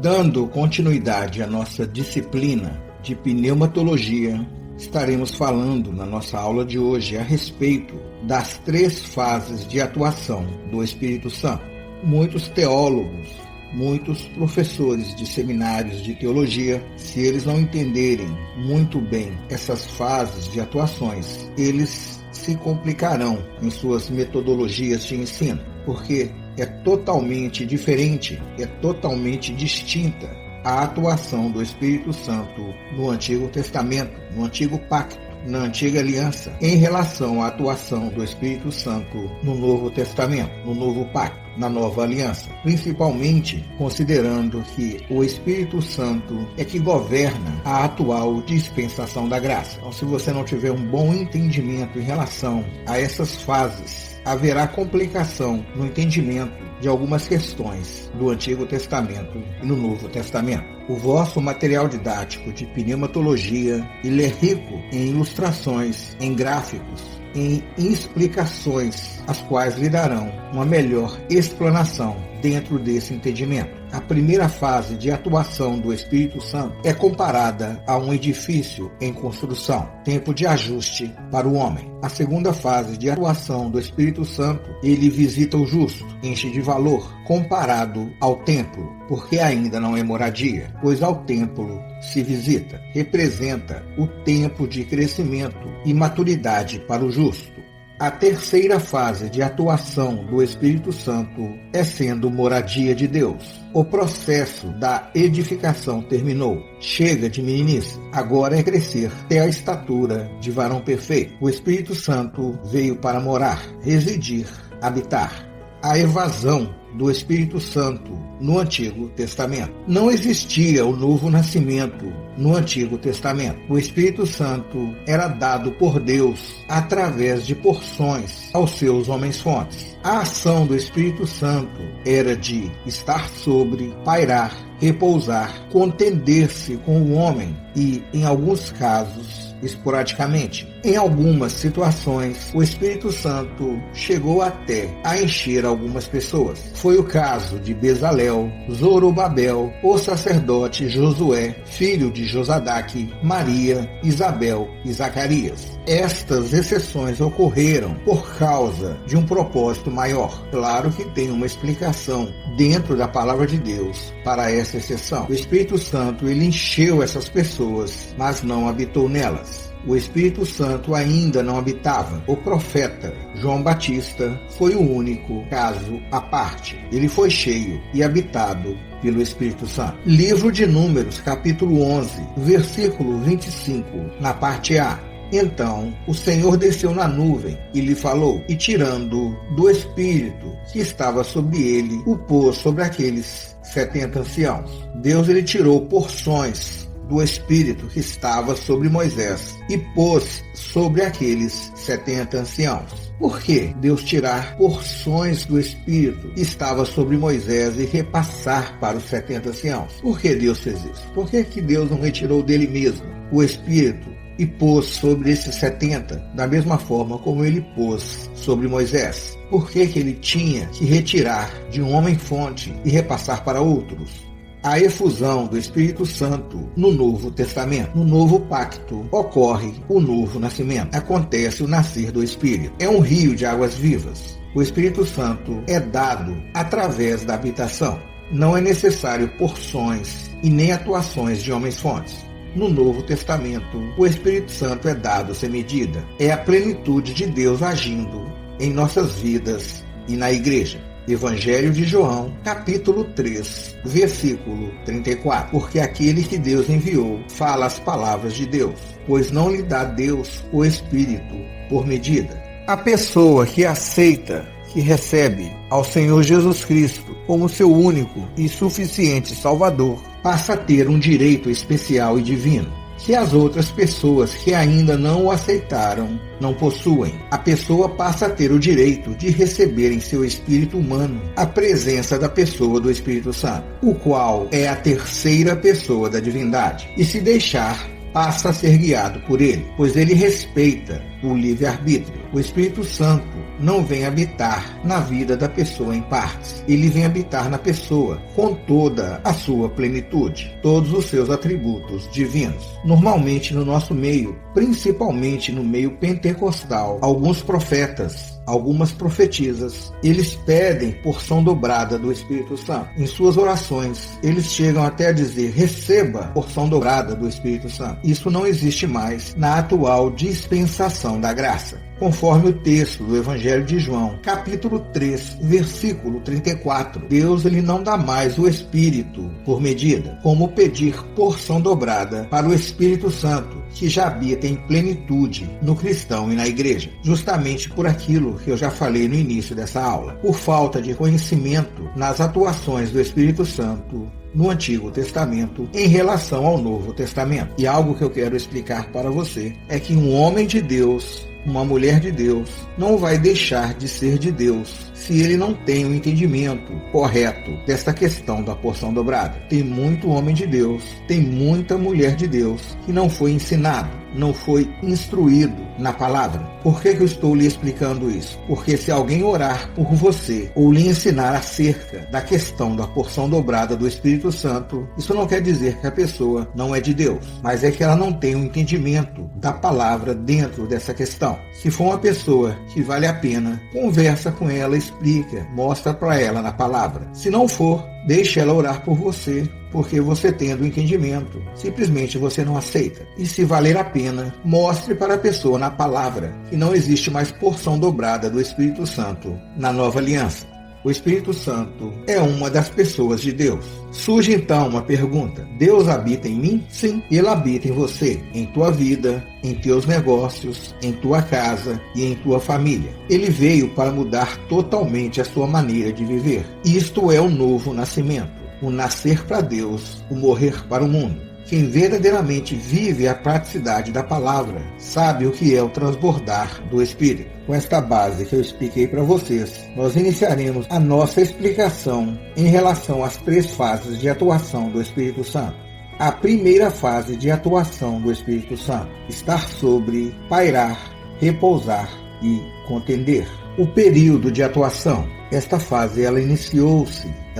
Dando continuidade à nossa disciplina de pneumatologia, estaremos falando na nossa aula de hoje a respeito das três fases de atuação do Espírito Santo. Muitos teólogos muitos professores de seminários de teologia, se eles não entenderem muito bem essas fases de atuações, eles se complicarão em suas metodologias de ensino, porque é totalmente diferente, é totalmente distinta a atuação do Espírito Santo no Antigo Testamento, no Antigo Pacto, na Antiga Aliança, em relação à atuação do Espírito Santo no Novo Testamento, no Novo Pacto, na Nova Aliança, principalmente considerando que o Espírito Santo é que governa a atual dispensação da graça. Então, se você não tiver um bom entendimento em relação a essas fases, haverá complicação no entendimento de algumas questões do Antigo Testamento e no Novo Testamento. O vosso material didático de pneumatologia, ele é rico em ilustrações, em gráficos, em explicações, as quais lhe darão uma melhor explanação dentro desse entendimento. A primeira fase de atuação do Espírito Santo é comparada a um edifício em construção, tempo de ajuste para o homem. A segunda fase de atuação do Espírito Santo, ele visita o justo, enche de valor, comparado ao templo, porque ainda não é moradia, pois ao templo se visita, representa o tempo de crescimento e maturidade para o justo. A terceira fase de atuação do Espírito Santo é sendo moradia de Deus. O processo da edificação terminou. Chega de meninice, agora é crescer até a estatura de varão perfeito. O Espírito Santo veio para morar, residir, habitar. A evasão do Espírito Santo no Antigo Testamento. Não existia o novo nascimento no Antigo Testamento. O Espírito Santo era dado por Deus através de porções aos seus homens-fontes. A ação do Espírito Santo era de estar sobre, pairar, repousar, contender-se com o homem e, em alguns casos, esporadicamente. Em algumas situações, o Espírito Santo chegou até a encher algumas pessoas. Foi o caso de Bezalel, Zorobabel, o sacerdote Josué, filho de Josadaque, Maria, Isabel e Zacarias. Estas exceções ocorreram por causa de um propósito maior. Claro que tem uma explicação dentro da palavra de Deus para essa exceção. O Espírito Santo, ele encheu essas pessoas, mas não habitou nelas. O Espírito Santo ainda não habitava. O profeta João Batista foi o único caso à parte. Ele foi cheio e habitado pelo Espírito Santo. Livro de Números, capítulo 11, versículo 25, na parte A. Então o Senhor desceu na nuvem e lhe falou, e tirando do Espírito que estava sobre ele, o pôs sobre aqueles 70 anciãos. Deus, ele tirou porções do Espírito que estava sobre Moisés e pôs sobre aqueles 70 anciãos. Por que Deus tirar porções do Espírito que estava sobre Moisés e repassar para os 70 anciãos? Por que Deus fez isso? Por que Deus não retirou dele mesmo o Espírito e pôs sobre esses 70, da mesma forma como ele pôs sobre Moisés? Por que ele tinha que retirar de um homem-fonte e repassar para outros? A efusão do Espírito Santo no Novo Testamento. No Novo Pacto ocorre o novo nascimento. Acontece o nascer do Espírito. É um rio de águas vivas. O Espírito Santo é dado através da habitação. Não é necessário porções e nem atuações de homens-fontes. No Novo Testamento, o Espírito Santo é dado sem medida. É a plenitude de Deus agindo em nossas vidas e na igreja. Evangelho de João, capítulo 3, versículo 34. Porque aquele que Deus enviou fala as palavras de Deus, pois não lhe dá Deus o Espírito por medida. A pessoa que aceita, que recebe ao Senhor Jesus Cristo como seu único e suficiente Salvador, passa a ter um direito especial e divino que as outras pessoas que ainda não o aceitaram não possuem. A pessoa passa a ter o direito de receber em seu espírito humano a presença da pessoa do Espírito Santo, o qual é a terceira pessoa da divindade, e se deixar, passa a ser guiado por ele, pois ele respeita o livre-arbítrio. O Espírito Santo não vem habitar na vida da pessoa em partes. Ele vem habitar na pessoa com toda a sua plenitude, todos os seus atributos divinos. Normalmente no nosso meio, principalmente no meio pentecostal, alguns profetas, algumas profetisas, eles pedem porção dobrada do Espírito Santo. Em suas orações, eles chegam até a dizer: receba porção dobrada do Espírito Santo. Isso não existe mais na atual dispensação da graça. Conforme o texto do Evangelho de João, capítulo 3, versículo 34, Deus ele não dá mais o Espírito por medida, como pedir porção dobrada para o Espírito Santo, que já habita em plenitude no cristão e na igreja, justamente por aquilo que eu já falei no início dessa aula, por falta de conhecimento nas atuações do Espírito Santo no Antigo Testamento em relação ao Novo Testamento. E algo que eu quero explicar para você é que um homem de Deus, uma mulher de Deus, não vai deixar de ser de Deus se ele não tem o entendimento correto desta questão da porção dobrada. Tem muito homem de Deus, tem muita mulher de Deus que não foi ensinado, não foi instruído na palavra. Por que eu estou lhe explicando isso? Porque se alguém orar por você ou lhe ensinar acerca da questão da porção dobrada do Espírito Santo, isso não quer dizer que a pessoa não é de Deus, mas é que ela não tem o entendimento da palavra dentro dessa questão. Se for uma pessoa que vale a pena, conversa com ela, explica, mostra para ela na palavra. Se não for, deixe ela orar por você, porque você tendo o entendimento, simplesmente você não aceita. E se valer a pena, mostre para a pessoa na palavra que não existe mais porção dobrada do Espírito Santo na nova aliança. O Espírito Santo é uma das pessoas de Deus. Surge então uma pergunta: Deus habita em mim? Sim, Ele habita em você, em tua vida, em teus negócios, em tua casa e em tua família. Ele veio para mudar totalmente a sua maneira de viver. Isto é o novo nascimento, o nascer para Deus, o morrer para o mundo. Quem verdadeiramente vive a praticidade da palavra sabe o que é o transbordar do Espírito. Com esta base que eu expliquei para vocês, nós iniciaremos a nossa explicação em relação às 3 fases de atuação do Espírito Santo. A primeira fase de atuação do Espírito Santo: estar sobre, pairar, repousar e contender. O período de atuação: esta fase ela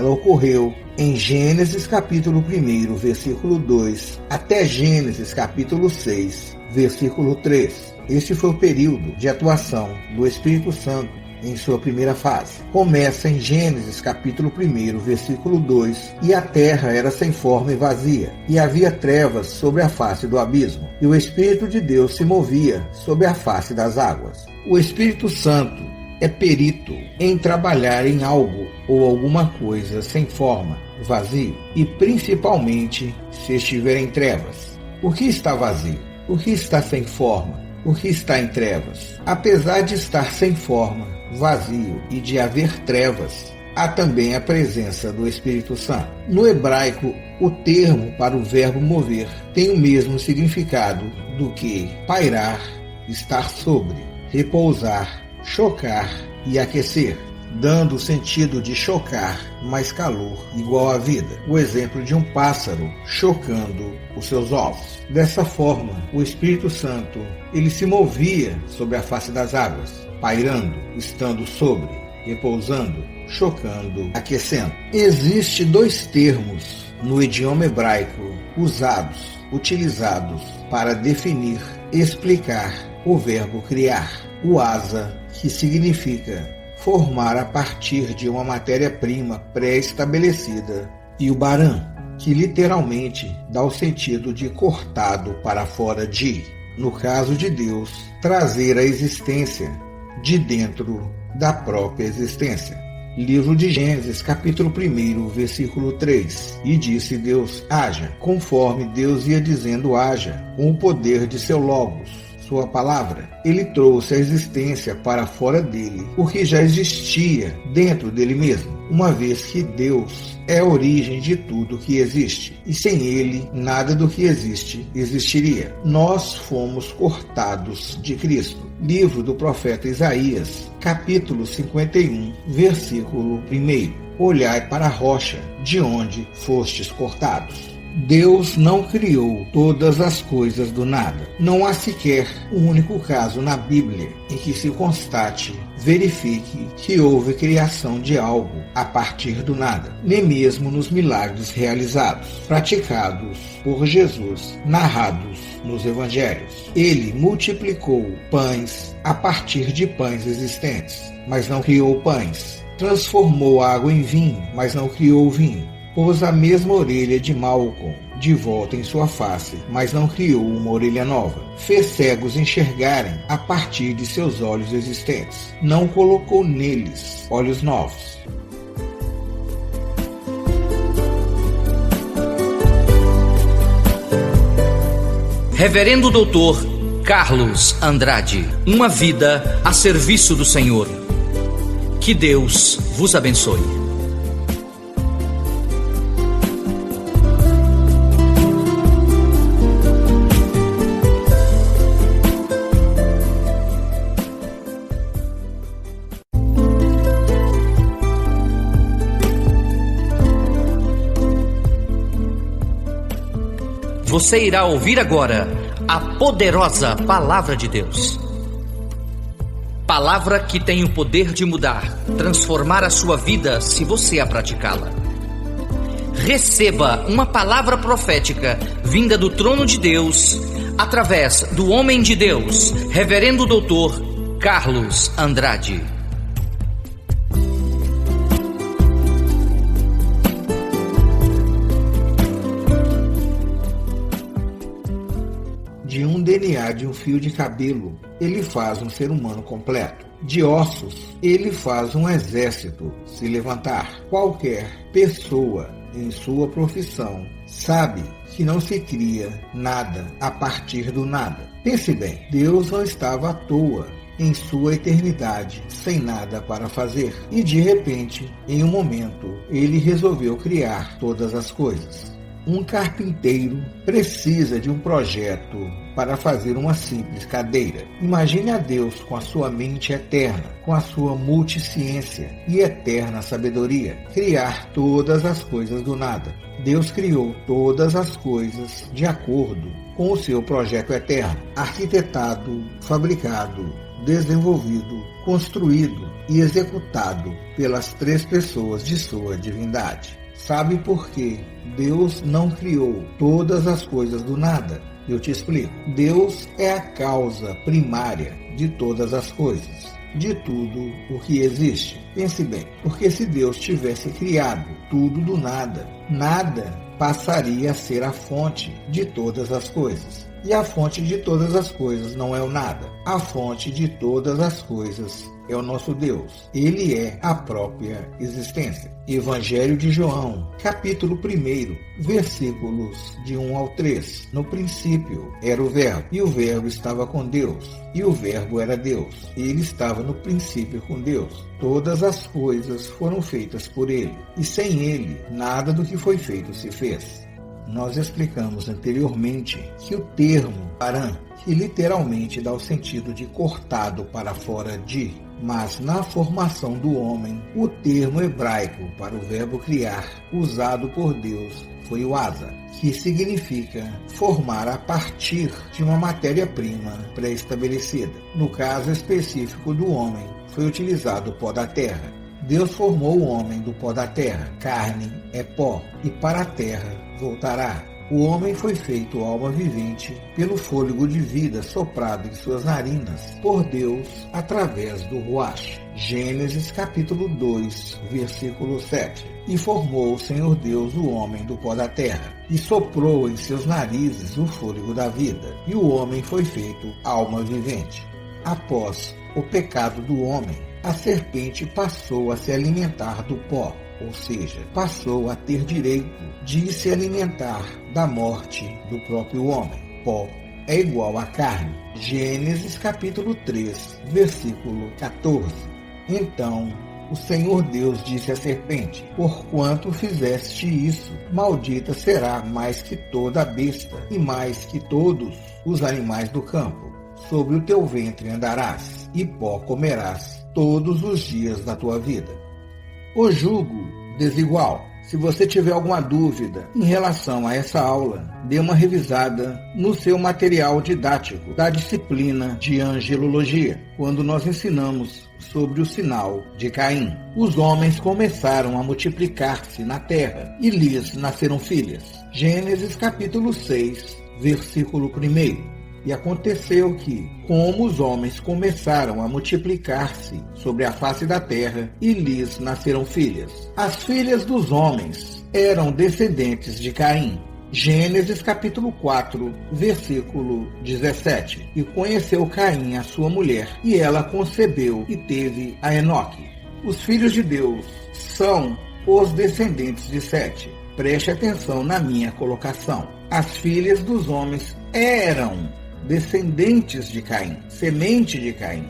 ocorreu em Gênesis capítulo 1, versículo 2, até Gênesis capítulo 6, versículo 3. Este foi o período de atuação do Espírito Santo em sua primeira fase. Começa em Gênesis capítulo 1, versículo 2, e a terra era sem forma e vazia, e havia trevas sobre a face do abismo, e o Espírito de Deus se movia sobre a face das águas. O Espírito Santo é perito em trabalhar em algo ou alguma coisa sem forma, vazio, e principalmente se estiver em trevas. O que está vazio? O que está sem forma? O que está em trevas? Apesar de estar sem forma, vazio e de haver trevas, há também a presença do Espírito Santo. No hebraico, o termo para o verbo mover tem o mesmo significado do que pairar, estar sobre, repousar, chocar e aquecer, dando o sentido de chocar mais calor igual à vida. O exemplo de um pássaro chocando os seus ovos. Dessa forma, o Espírito Santo ele se movia sobre a face das águas, pairando, estando sobre, repousando, chocando, aquecendo. Existem 2 termos no idioma hebraico utilizados para definir, explicar o verbo criar. O asa, que significa formar a partir de uma matéria-prima pré-estabelecida, e o baran, que literalmente dá o sentido de cortado para fora de, no caso de Deus, trazer a existência de dentro da própria existência. Livro de Gênesis, capítulo 1, versículo 3. E disse Deus: haja, conforme Deus ia dizendo haja, com o poder de seu logos, sua palavra. Ele trouxe a existência para fora dele, o que já existia dentro dele mesmo, uma vez que Deus é a origem de tudo que existe, e sem ele, nada do que existe existiria. Nós fomos cortados de Cristo. Livro do profeta Isaías, capítulo 51, versículo 1. Olhai para a rocha, de onde fostes cortados. Deus não criou todas as coisas do nada. Não há sequer um único caso na Bíblia em que se constate, verifique que houve criação de algo a partir do nada, nem mesmo nos milagres realizados, praticados por Jesus, narrados nos evangelhos. Ele multiplicou pães a partir de pães existentes, mas não criou pães. Transformou água em vinho, mas não criou vinho. Pôs a mesma orelha de Malcom de volta em sua face, mas não criou uma orelha nova. Fez cegos enxergarem a partir de seus olhos existentes. Não colocou neles olhos novos. Reverendo Doutor Carlos Andrade, uma vida a serviço do Senhor. Que Deus vos abençoe. Você irá ouvir agora a poderosa Palavra de Deus. Palavra que tem o poder de mudar, transformar a sua vida se você a praticá-la. Receba uma palavra profética vinda do trono de Deus, através do homem de Deus, Reverendo Doutor Carlos Andrade. De um DNA de um fio de cabelo, ele faz um ser humano completo. De ossos, ele faz um exército se levantar. Qualquer pessoa em sua profissão sabe que não se cria nada a partir do nada. Pense bem, Deus não estava à toa em sua eternidade, sem nada para fazer. E de repente, em um momento, ele resolveu criar todas as coisas. Um carpinteiro precisa de um projeto para fazer uma simples cadeira. Imagine a Deus com a sua mente eterna, com a sua multisciência e eterna sabedoria, criar todas as coisas do nada. Deus criou todas as coisas de acordo com o seu projeto eterno, arquitetado, fabricado, desenvolvido, construído e executado pelas 3 pessoas de sua divindade. Sabe por que Deus não criou todas as coisas do nada? Eu te explico. Deus é a causa primária de todas as coisas, de tudo o que existe. Pense bem, porque se Deus tivesse criado tudo do nada, nada passaria a ser a fonte de todas as coisas. E a fonte de todas as coisas não é o nada. A fonte de todas as coisas é o nosso Deus. Ele é a própria existência. Evangelho de João, capítulo 1, versículos de 1 ao 3. No princípio era o Verbo, e o Verbo estava com Deus, e o Verbo era Deus. Ele estava no princípio com Deus. Todas as coisas foram feitas por ele, e sem ele, nada do que foi feito se fez. Nós explicamos anteriormente que o termo paran, que literalmente dá o sentido de cortado para fora de, mas na formação do homem, o termo hebraico para o verbo criar, usado por Deus, foi o asa, que significa formar a partir de uma matéria-prima pré-estabelecida. No caso específico do homem, foi utilizado o pó da terra. Deus formou o homem do pó da terra. Carne é pó, e para a terra voltará. O homem foi feito alma vivente pelo fôlego de vida soprado em suas narinas por Deus através do Ruach. Gênesis capítulo 2, versículo 7. E formou o Senhor Deus o homem do pó da terra, e soprou em seus narizes o fôlego da vida, e o homem foi feito alma vivente. Após o pecado do homem, a serpente passou a se alimentar do pó, ou seja, passou a ter direito de se alimentar da morte do próprio homem. Pó é igual a carne. Gênesis capítulo 3, versículo 14. Então o Senhor Deus disse à serpente: porquanto fizeste isso, maldita será mais que toda a besta, e mais que todos os animais do campo. Sobre o teu ventre andarás, e pó comerás todos os dias da tua vida. O jugo desigual. Se você tiver alguma dúvida em relação a essa aula, dê uma revisada no seu material didático da disciplina de angelologia, quando nós ensinamos sobre o sinal de Caim. Os homens começaram a multiplicar-se na terra e lhes nasceram filhas. Gênesis capítulo 6, versículo 1. E aconteceu que, como os homens começaram a multiplicar-se sobre a face da terra, e lhes nasceram filhas. As filhas dos homens eram descendentes de Caim. Gênesis capítulo 4, versículo 17. E conheceu Caim a sua mulher, e ela concebeu e teve a Enoque. Os filhos de Deus são os descendentes de Sete. Preste atenção na minha colocação. As filhas dos homens eram descendentes de Caim, semente de Caim.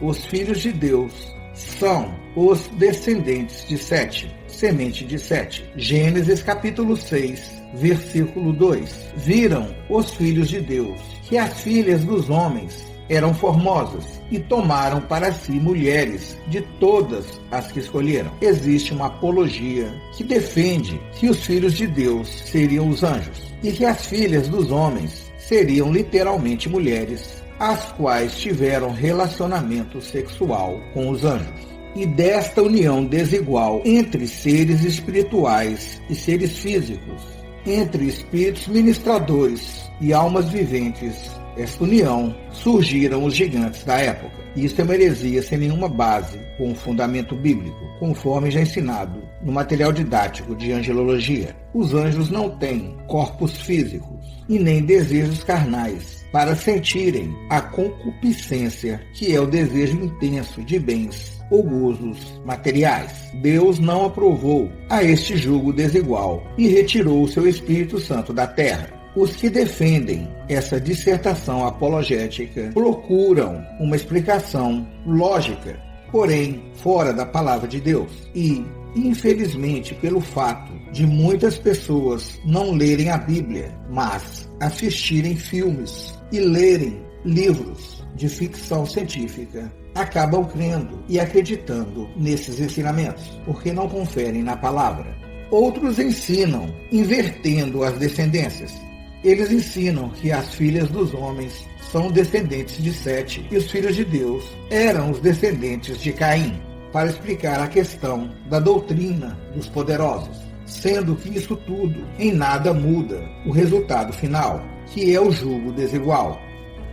Os filhos de Deus são os descendentes de Sete, semente de Sete. Gênesis capítulo 6, versículo 2. Viram os filhos de Deus que as filhas dos homens eram formosas e tomaram para si mulheres de todas as que escolheram. Existe uma apologia que defende que os filhos de Deus seriam os anjos e que as filhas dos homens seriam literalmente mulheres, as quais tiveram relacionamento sexual com os anjos. E desta união desigual entre seres espirituais e seres físicos, entre espíritos ministradores e almas viventes, esta união, surgiram os gigantes da época. Isso é uma heresia sem nenhuma base com fundamento bíblico, conforme já ensinado no material didático de angelologia. Os anjos não têm corpos físicos e nem desejos carnais para sentirem a concupiscência, que é o desejo intenso de bens ou gozos materiais. Deus não aprovou a este jugo desigual e retirou o seu Espírito Santo da terra. Os que defendem essa dissertação apologética procuram uma explicação lógica, porém fora da palavra de Deus. E, infelizmente, pelo fato de muitas pessoas não lerem a Bíblia, mas assistirem filmes e lerem livros de ficção científica, acabam crendo e acreditando nesses ensinamentos, porque não conferem na palavra. Outros ensinam invertendo as descendências. Eles ensinam que as filhas dos homens são descendentes de Sete e os filhos de Deus eram os descendentes de Caim, para explicar a questão da doutrina dos poderosos, sendo que isso tudo em nada muda o resultado final, que é o jugo desigual.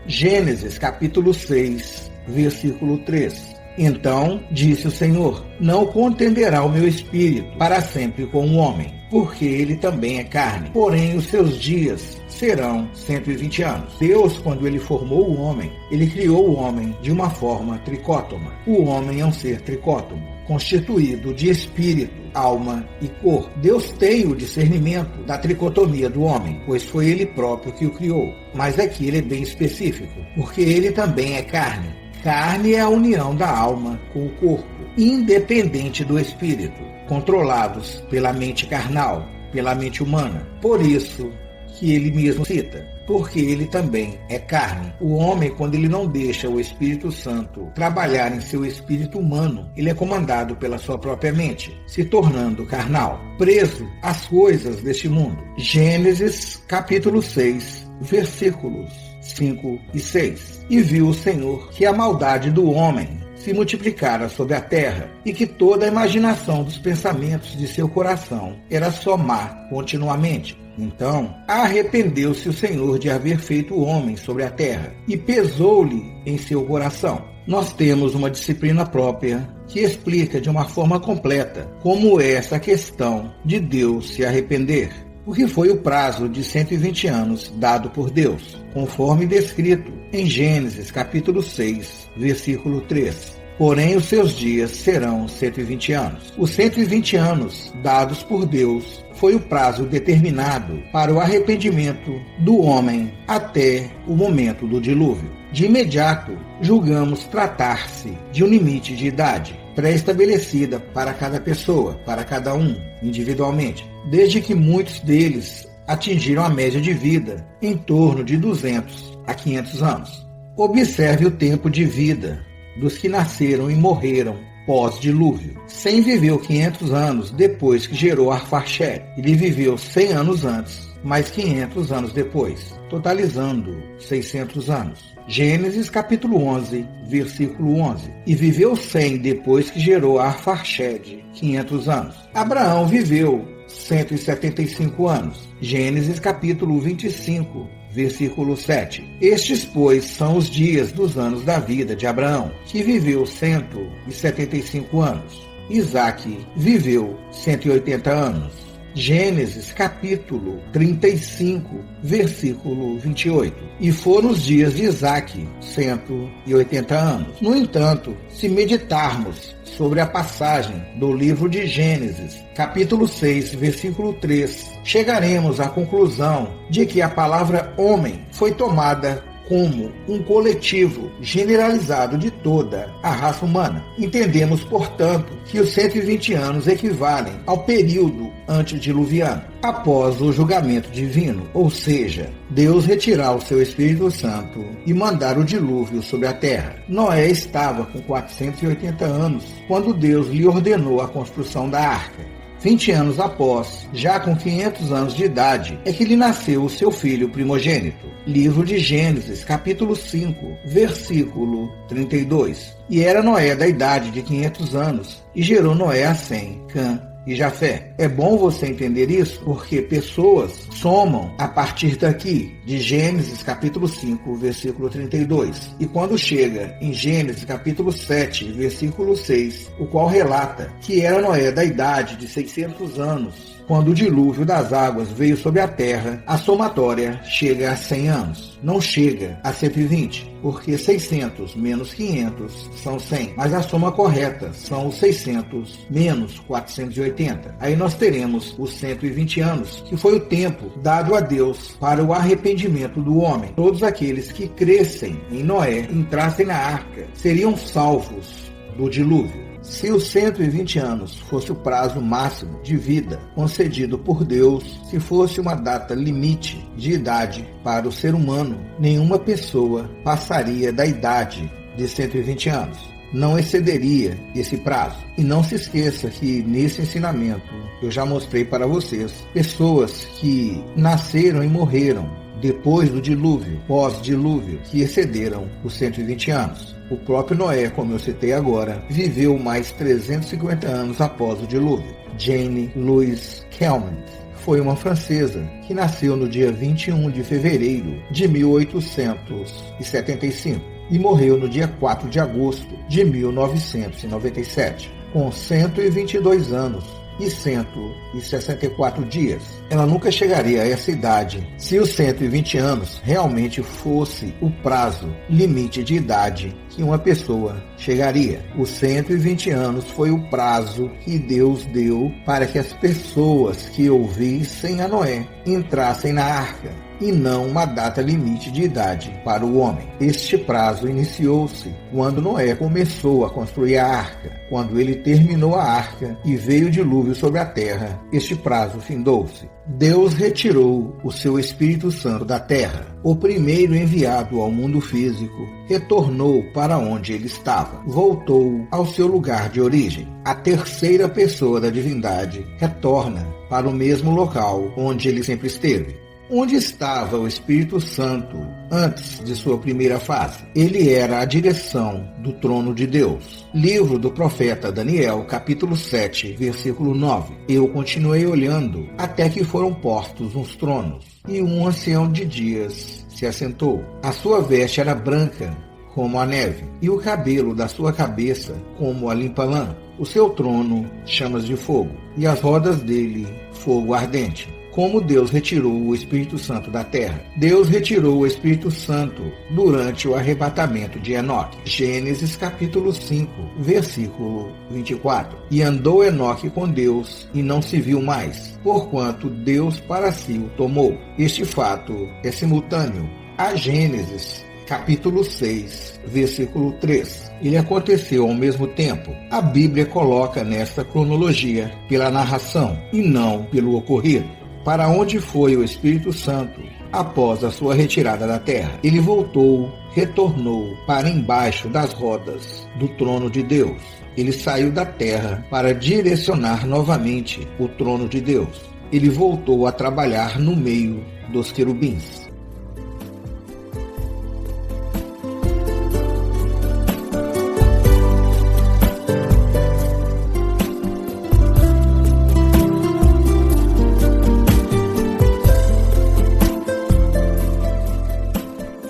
Gênesis capítulo 6, versículo 3. Então disse o Senhor: não contenderá o meu espírito para sempre com o homem, porque ele também é carne, porém os seus dias serão 120 anos. Deus, quando ele formou o homem, ele criou o homem de uma forma tricótoma. O homem é um ser tricótomo, constituído de espírito, alma e corpo. Deus tem o discernimento da tricotomia do homem, pois foi ele próprio que o criou. Mas aqui ele é bem específico, porque ele também é carne. Carne é a união da alma com o corpo, independente do espírito, controlados pela mente carnal, pela mente humana. Por isso que ele mesmo cita, porque ele também é carne. O homem, quando ele não deixa o Espírito Santo trabalhar em seu espírito humano, ele é comandado pela sua própria mente, se tornando carnal, preso às coisas deste mundo. Gênesis capítulo 6, versículos 5 e 6. E viu o Senhor que a maldade do homem se multiplicara sobre a terra, e que toda a imaginação dos pensamentos de seu coração era só má continuamente. Então arrependeu-se o Senhor de haver feito o homem sobre a terra, e pesou-lhe em seu coração. Nós temos uma disciplina própria que explica de uma forma completa como é essa questão de Deus se arrepender. Porque foi o prazo de 120 anos dado por Deus, conforme descrito em Gênesis capítulo 6, versículo 3. Porém, os seus dias serão 120 anos. Os 120 anos dados por Deus foi o prazo determinado para o arrependimento do homem até o momento do dilúvio. De imediato, julgamos tratar-se de um limite de idade pré-estabelecida para cada pessoa, para cada um, individualmente, desde que muitos deles atingiram a média de vida em torno de 200 a 500 anos. Observe o tempo de vida dos que nasceram e morreram pós-dilúvio. Sem viveu 500 anos depois que gerou Arfaxade. Ele viveu 100 anos antes, mais 500 anos depois, totalizando 600 anos. Gênesis capítulo 11, versículo 11. E viveu 100 depois que gerou Arfaxade, 500 anos. Abraão viveu 175 anos. Gênesis capítulo 25, versículo 7. Estes, pois, são os dias dos anos da vida de Abraão, que viveu 175 anos. Isaque viveu 180 anos. Gênesis capítulo 35, versículo 28. E foram os dias de Isaque 180 anos. No entanto, se meditarmos sobre a passagem do livro de Gênesis, capítulo 6, versículo 3, chegaremos à conclusão de que a palavra homem foi tomada como um coletivo generalizado de toda a raça humana. Entendemos, portanto, que os 120 anos equivalem ao período antediluviano, após o julgamento divino, ou seja, Deus retirar o seu Espírito Santo e mandar o dilúvio sobre a terra. Noé estava com 480 anos quando Deus lhe ordenou a construção da arca. 20 anos após, já com 500 anos de idade, é que lhe nasceu o seu filho primogênito. Livro de Gênesis, capítulo 5, versículo 32. E era Noé da idade de 500 anos, e gerou Noé a Sem, Cã e Jafé. É bom você entender isso, porque pessoas somam a partir daqui, de Gênesis capítulo 5, versículo 32. E quando chega em Gênesis capítulo 7, versículo 6, o qual relata que era Noé da idade de 600 anos, quando o dilúvio das águas veio sobre a terra, a somatória chega a 100 anos. Não chega a 120, porque 600 menos 500 são 100. Mas a soma correta são os 600 menos 480. Aí nós teremos os 120 anos, que foi o tempo dado a Deus para o arrependimento do homem. Todos aqueles que crescem em Noé, entrassem na arca, seriam salvos do dilúvio. Se os 120 anos fosse o prazo máximo de vida concedido por Deus, se fosse uma data limite de idade para o ser humano, nenhuma pessoa passaria da idade de 120 anos. Não excederia esse prazo. E não se esqueça que nesse ensinamento eu já mostrei para vocês pessoas que nasceram e morreram depois do dilúvio, pós-dilúvio, que excederam os 120 anos. O próprio Noé, como eu citei agora, viveu mais 350 anos após o dilúvio. Jane Louise Kelman foi uma francesa que nasceu no dia 21 de fevereiro de 1875 e morreu no dia 4 de agosto de 1997, com 122 anos e 164 dias. Ela nunca chegaria a essa idade se os 120 anos realmente fosse o prazo limite de idade que uma pessoa chegaria. Os 120 anos foi o prazo que Deus deu para que as pessoas que ouvissem a Noé entrassem na arca, e não uma data limite de idade para o homem. Este prazo iniciou-se quando Noé começou a construir a arca. Quando ele terminou a arca e veio o dilúvio sobre a terra, este prazo findou-se. Deus retirou o seu Espírito Santo da terra. O primeiro enviado ao mundo físico retornou para onde ele estava, voltou ao seu lugar de origem. A terceira pessoa da divindade retorna para o mesmo local onde ele sempre esteve. Onde estava o Espírito Santo antes de sua primeira fase? Ele era a direção do trono de Deus. Livro do profeta Daniel, capítulo 7, versículo 9. Eu continuei olhando até que foram postos uns tronos, e um ancião de dias se assentou. A sua veste era branca como a neve, e o cabelo da sua cabeça como a limpa lã. O seu trono, chamas de fogo, e as rodas dele, fogo ardente. Como Deus retirou o Espírito Santo da terra. Deus retirou o Espírito Santo durante o arrebatamento de Enoque. Gênesis capítulo 5, versículo 24. E andou Enoque com Deus e não se viu mais, porquanto Deus para si o tomou. Este fato é simultâneo a Gênesis capítulo 6, versículo 3. Ele aconteceu ao mesmo tempo. A Bíblia coloca nesta cronologia pela narração e não pelo ocorrido. Para onde foi o Espírito Santo após a sua retirada da terra? Ele voltou, retornou para embaixo das rodas do trono de Deus. ele saiu da terra para direcionar novamente o trono de Deus. Ele voltou a trabalhar no meio dos querubins.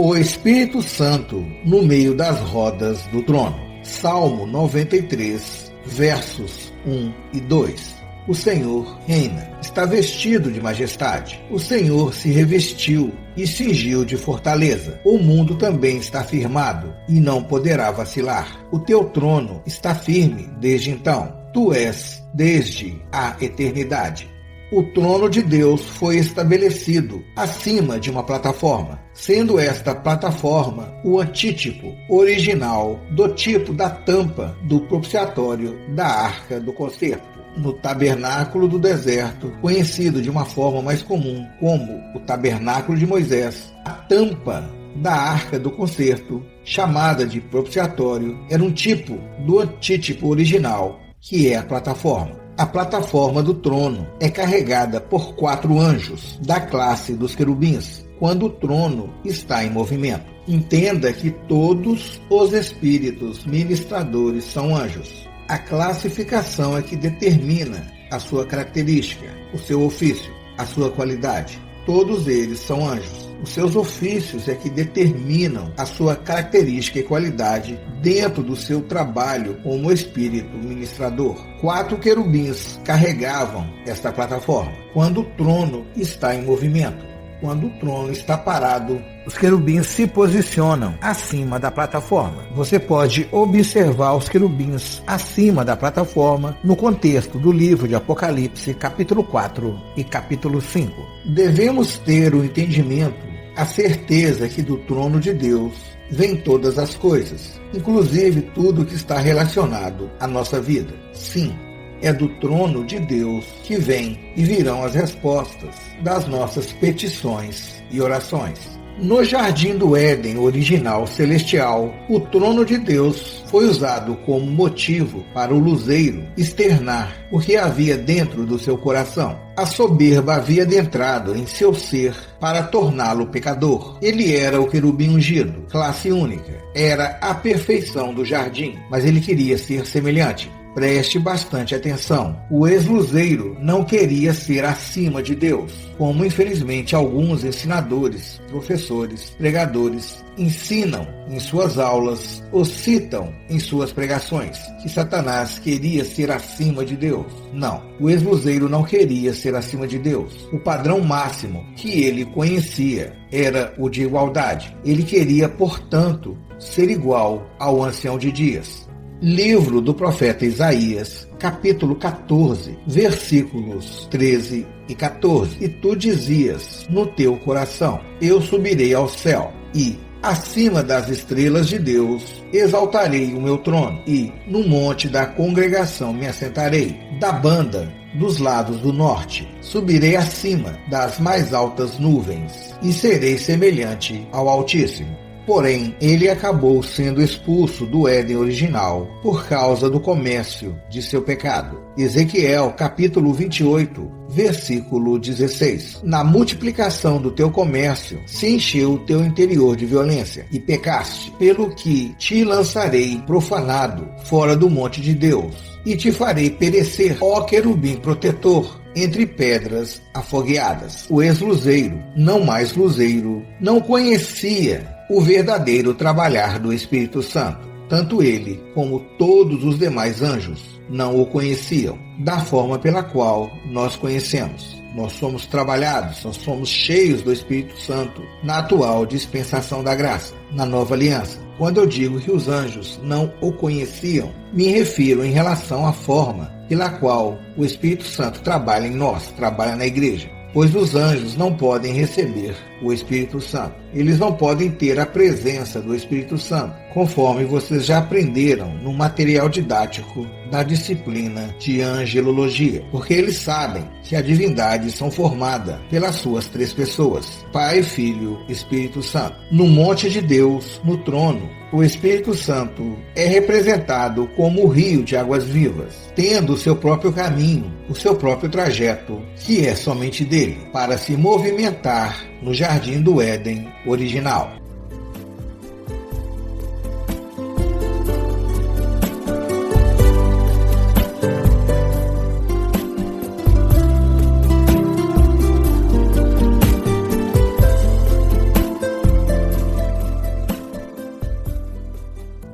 O Espírito Santo no meio das rodas do trono. Salmo 93, versos 1 e 2. O Senhor reina, está vestido de majestade. O Senhor se revestiu e cingiu de fortaleza. O mundo também está firmado e não poderá vacilar. O teu trono está firme desde então. Tu és desde a eternidade. O trono de Deus foi estabelecido acima de uma plataforma, sendo esta plataforma o antítipo original do tipo da tampa do propiciatório da Arca do Concerto. No tabernáculo do deserto, conhecido de uma forma mais comum como o tabernáculo de Moisés, a tampa da Arca do Concerto, chamada de propiciatório, era um tipo do antítipo original, que é a plataforma. A plataforma do trono é carregada por 4 anjos da classe dos querubins, quando o trono está em movimento. Entenda que todos os espíritos ministradores são anjos. A classificação é que determina a sua característica, o seu ofício, a sua qualidade. Todos eles são anjos. Os seus ofícios é que determinam a sua característica e qualidade dentro do seu trabalho como espírito ministrador. 4 querubins carregavam esta plataforma quando o trono está em movimento. Quando o trono está parado, os querubins se posicionam acima da plataforma. Você pode observar os querubins acima da plataforma no contexto do livro de Apocalipse, capítulo 4 e capítulo 5. Devemos ter o entendimento, a certeza que do trono de Deus vem todas as coisas, inclusive tudo que está relacionado à nossa vida. Sim, é do trono de Deus que vem e virão as respostas das nossas petições e orações. No Jardim do Éden original celestial, o trono de Deus foi usado como motivo para o luzeiro externar o que havia dentro do seu coração. A soberba havia adentrado em seu ser para torná-lo pecador. Ele era o querubim ungido, classe única. Era a perfeição do jardim, mas ele queria ser semelhante. Preste bastante atenção. O ex-luzeiro não queria ser acima de Deus, como infelizmente alguns ensinadores, professores, pregadores ensinam em suas aulas ou citam em suas pregações que Satanás queria ser acima de Deus. Não, o ex-luzeiro não queria ser acima de Deus. O padrão máximo que ele conhecia era o de igualdade. Ele queria, portanto, ser igual ao ancião de dias. Livro do profeta Isaías, capítulo 14, versículos 13 e 14. E tu dizias no teu coração: eu subirei ao céu, e acima das estrelas de Deus exaltarei o meu trono, e no monte da congregação me assentarei, da banda dos lados do norte. Subirei acima das mais altas nuvens, e serei semelhante ao Altíssimo. Porém, ele acabou sendo expulso do Éden original por causa do comércio de seu pecado. Ezequiel, capítulo 28, versículo 16. Na multiplicação do teu comércio, se encheu o teu interior de violência, e pecaste, pelo que te lançarei profanado fora do monte de Deus, e te farei perecer, ó querubim protetor, entre pedras afogueadas. O ex-luzeiro, não mais luzeiro, não conhecia o verdadeiro trabalhar do Espírito Santo. Tanto ele como todos os demais anjos não o conheciam da forma pela qual nós conhecemos. Nós somos trabalhados, nós somos cheios do Espírito Santo na atual dispensação da graça, na nova aliança. Quando eu digo que os anjos não o conheciam, me refiro em relação à forma pela qual o Espírito Santo trabalha em nós, trabalha na igreja, pois os anjos não podem receber o Espírito Santo. eles não podem ter a presença do Espírito Santo, conforme vocês já aprenderam no material didático da disciplina de angelologia, porque eles sabem que a divindade são formada pelas suas três pessoas, Pai, Filho e Espírito Santo. No monte de Deus, no trono, o Espírito Santo é representado como o rio de águas vivas, tendo o seu próprio caminho, o seu próprio trajeto, que é somente dele, para se movimentar no jardim do Éden original.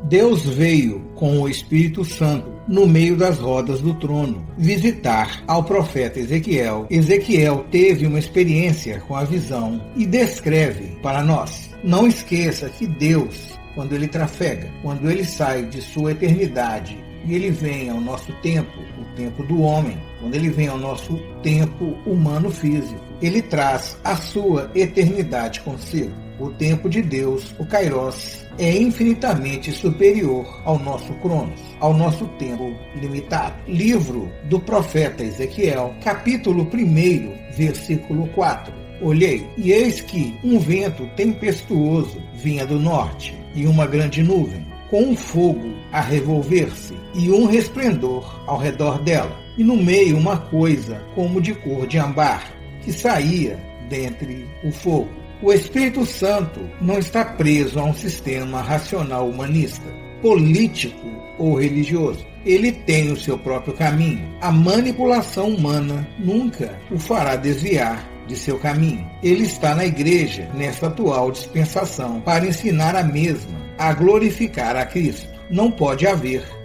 Deus veio com o Espírito Santo no meio das rodas do trono visitar ao profeta Ezequiel. Ezequiel teve uma experiência com a visão e descreve para nós. Não esqueça que Deus, quando ele trafega, quando ele sai de sua eternidade e ele vem ao nosso tempo, o tempo do homem, quando ele vem ao nosso tempo humano físico, ele traz a sua eternidade consigo. O tempo de Deus, o Kairos, é infinitamente superior ao nosso Cronos, ao nosso tempo limitado. Livro do profeta Ezequiel, capítulo 1, versículo 4. Olhei, e eis que um vento tempestuoso vinha do norte, e uma grande nuvem, com um fogo a revolver-se, e um resplendor ao redor dela, e no meio uma coisa como de cor de ambar, que saía dentre o fogo. O Espírito Santo não está preso a um sistema racional humanista, político ou religioso. Ele tem o seu próprio caminho. A manipulação humana nunca o fará desviar de seu caminho. Ele está na igreja, nesta atual dispensação, para ensinar a mesma a glorificar a Cristo. Não pode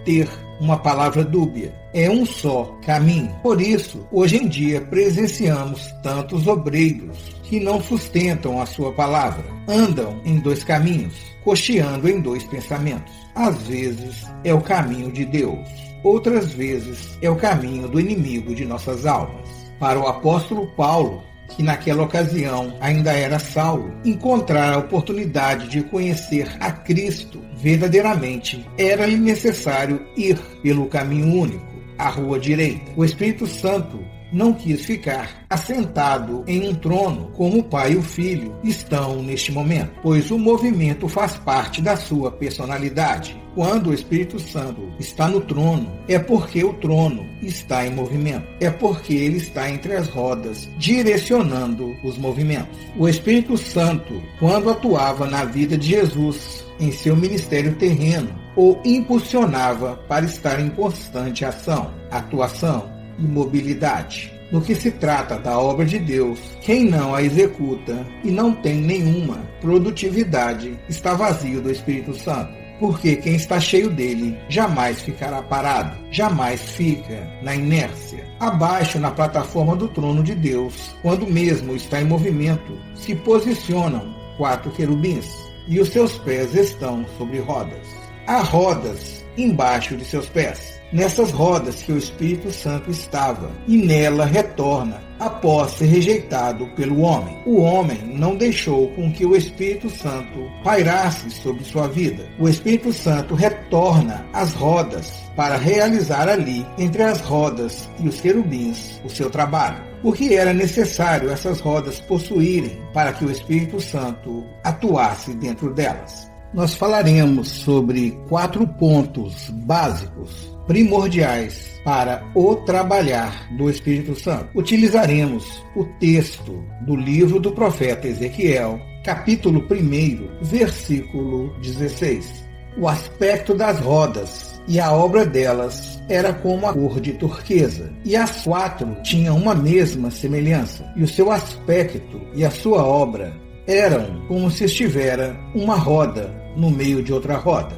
ter uma palavra dúbia. É um só caminho. Por isso, hoje em dia, presenciamos tantos obreiros que não sustentam a sua palavra. Andam em dois caminhos, cocheando em dois pensamentos. Às vezes é o caminho de Deus, outras vezes é o caminho do inimigo de nossas almas. Para o apóstolo Paulo, que naquela ocasião ainda era Saulo, encontrar a oportunidade de conhecer a Cristo verdadeiramente, era-lhe necessário ir pelo caminho único, a rua direita. O Espírito Santo não quis ficar assentado em um trono como o Pai e o Filho estão neste momento, pois o movimento faz parte da sua personalidade. Quando o Espírito Santo está no trono, é porque o trono está em movimento. É porque ele está entre as rodas, direcionando os movimentos. O Espírito Santo, quando atuava na vida de Jesus, em seu ministério terreno, o impulsionava para estar em constante ação, atuação e mobilidade. No que se trata da obra de Deus, quem não a executa e não tem nenhuma produtividade está vazio do Espírito Santo, porque quem está cheio dele jamais ficará parado, jamais fica na inércia. Abaixo na plataforma do trono de Deus, quando mesmo está em movimento, se posicionam 4 querubins, e os seus pés estão sobre rodas. Há rodas embaixo de seus pés. Nessas rodas que o Espírito Santo estava, e nela retorna, após ser rejeitado pelo homem. O homem não deixou com que o Espírito Santo pairasse sobre sua vida. O Espírito Santo retorna às rodas para realizar ali, entre as rodas e os querubins, o seu trabalho. Porque era necessário essas rodas possuírem para que o Espírito Santo atuasse dentro delas. Nós falaremos sobre 4 pontos básicos, primordiais para o trabalhar do Espírito Santo. Utilizaremos o texto do livro do profeta Ezequiel, capítulo 1, versículo 16. O aspecto das rodas e a obra delas era como a cor de turquesa, e as 4 tinham uma mesma semelhança, e o seu aspecto e a sua obra eram como se estivera uma roda no meio de outra roda.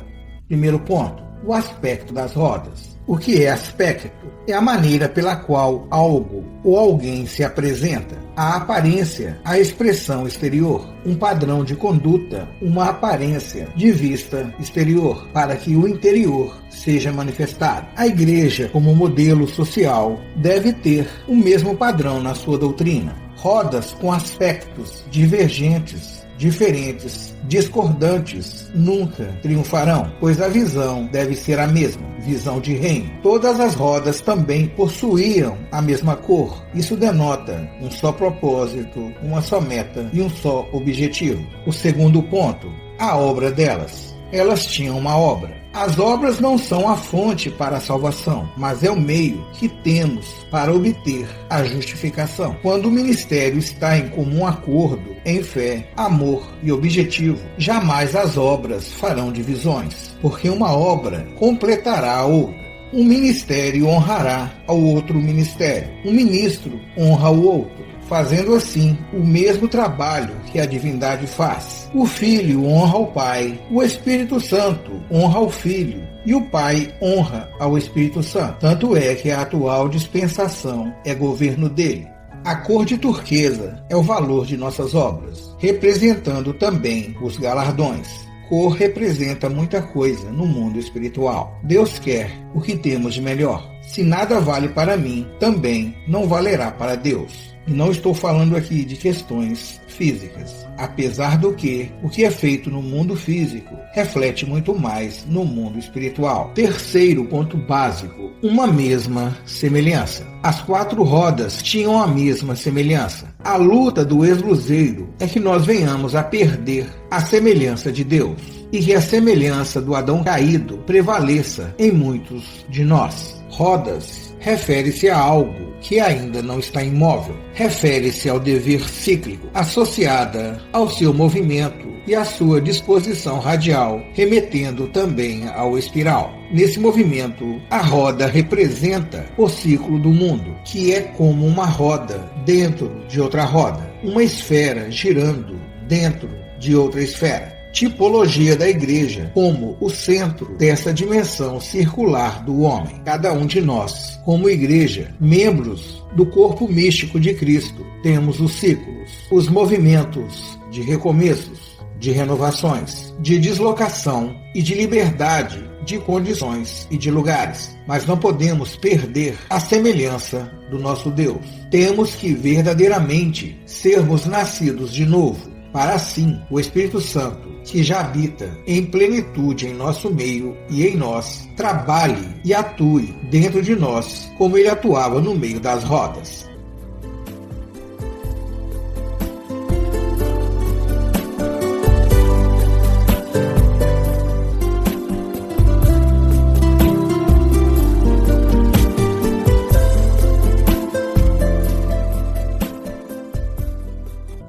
Primeiro ponto, o aspecto das rodas. O que é aspecto? É a maneira pela qual algo ou alguém se apresenta, a aparência, a expressão exterior, um padrão de conduta, uma aparência de vista exterior, para que o interior seja manifestado. A igreja, como modelo social, deve ter o mesmo padrão na sua doutrina. Rodas com aspectos divergentes diferentes, discordantes, nunca triunfarão, pois a visão deve ser a mesma, visão de reino. Todas as rodas também possuíam a mesma cor. Isso denota um só propósito, uma só meta e um só objetivo. O segundo ponto, a obra delas. Elas tinham uma obra. As obras não são a fonte para a salvação, mas é o meio que temos para obter a justificação. Quando o ministério está em comum acordo, em fé, amor e objetivo, jamais as obras farão divisões, porque uma obra completará a outra. Um ministério honrará ao outro ministério. Um ministro honra o outro, fazendo assim o mesmo trabalho que a divindade faz. O Filho honra o Pai, o Espírito Santo honra o Filho, e o Pai honra ao Espírito Santo. Tanto é que a atual dispensação é governo dele. A cor de turquesa é o valor de nossas obras, representando também os galardões. Cor representa muita coisa no mundo espiritual. Deus quer o que temos de melhor. Se nada vale para mim, também não valerá para Deus. E não estou falando aqui de questões físicas, apesar do que o que é feito no mundo físico reflete muito mais no mundo espiritual. Terceiro ponto básico, uma mesma semelhança. As 4 rodas tinham a mesma semelhança. A luta do ex-luzeiro é que nós venhamos a perder a semelhança de Deus e que a semelhança do Adão caído prevaleça em muitos de nós. Rodas refere-se a algo que ainda não está imóvel. Refere-se ao dever cíclico, associada ao seu movimento e à sua disposição radial, remetendo também ao espiral. Nesse movimento, a roda representa o ciclo do mundo, que é como uma roda dentro de outra roda, uma esfera girando dentro de outra esfera. Tipologia da igreja como o centro dessa dimensão circular do homem. Cada um de nós, como igreja, membros do corpo místico de Cristo, temos os ciclos, os movimentos de recomeços, de renovações, de deslocação e de liberdade de condições e de lugares. Mas não podemos perder a semelhança do nosso Deus. Temos que verdadeiramente sermos nascidos de novo, para assim o Espírito Santo, que já habita em plenitude em nosso meio e em nós, trabalhe e atue dentro de nós como ele atuava no meio das rodas.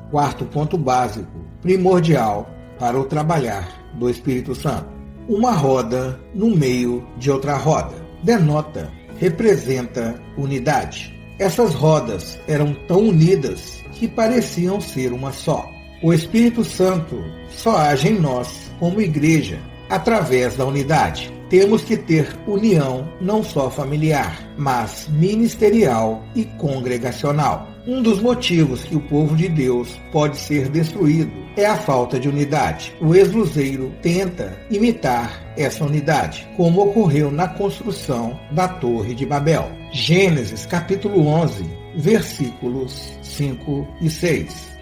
Quarto ponto básico, primordial para o trabalhar do Espírito Santo. Uma roda no meio de outra roda. Denota, representa unidade. Essas rodas eram tão unidas que pareciam ser uma só. O Espírito Santo só age em nós, como igreja, através da unidade. Temos que ter união não só familiar, mas ministerial e congregacional. Um dos motivos que o povo de Deus pode ser destruído é a falta de unidade. O ex-luzeiro tenta imitar essa unidade, como ocorreu na construção da Torre de Babel. Gênesis capítulo 11, versículos 5 e 6.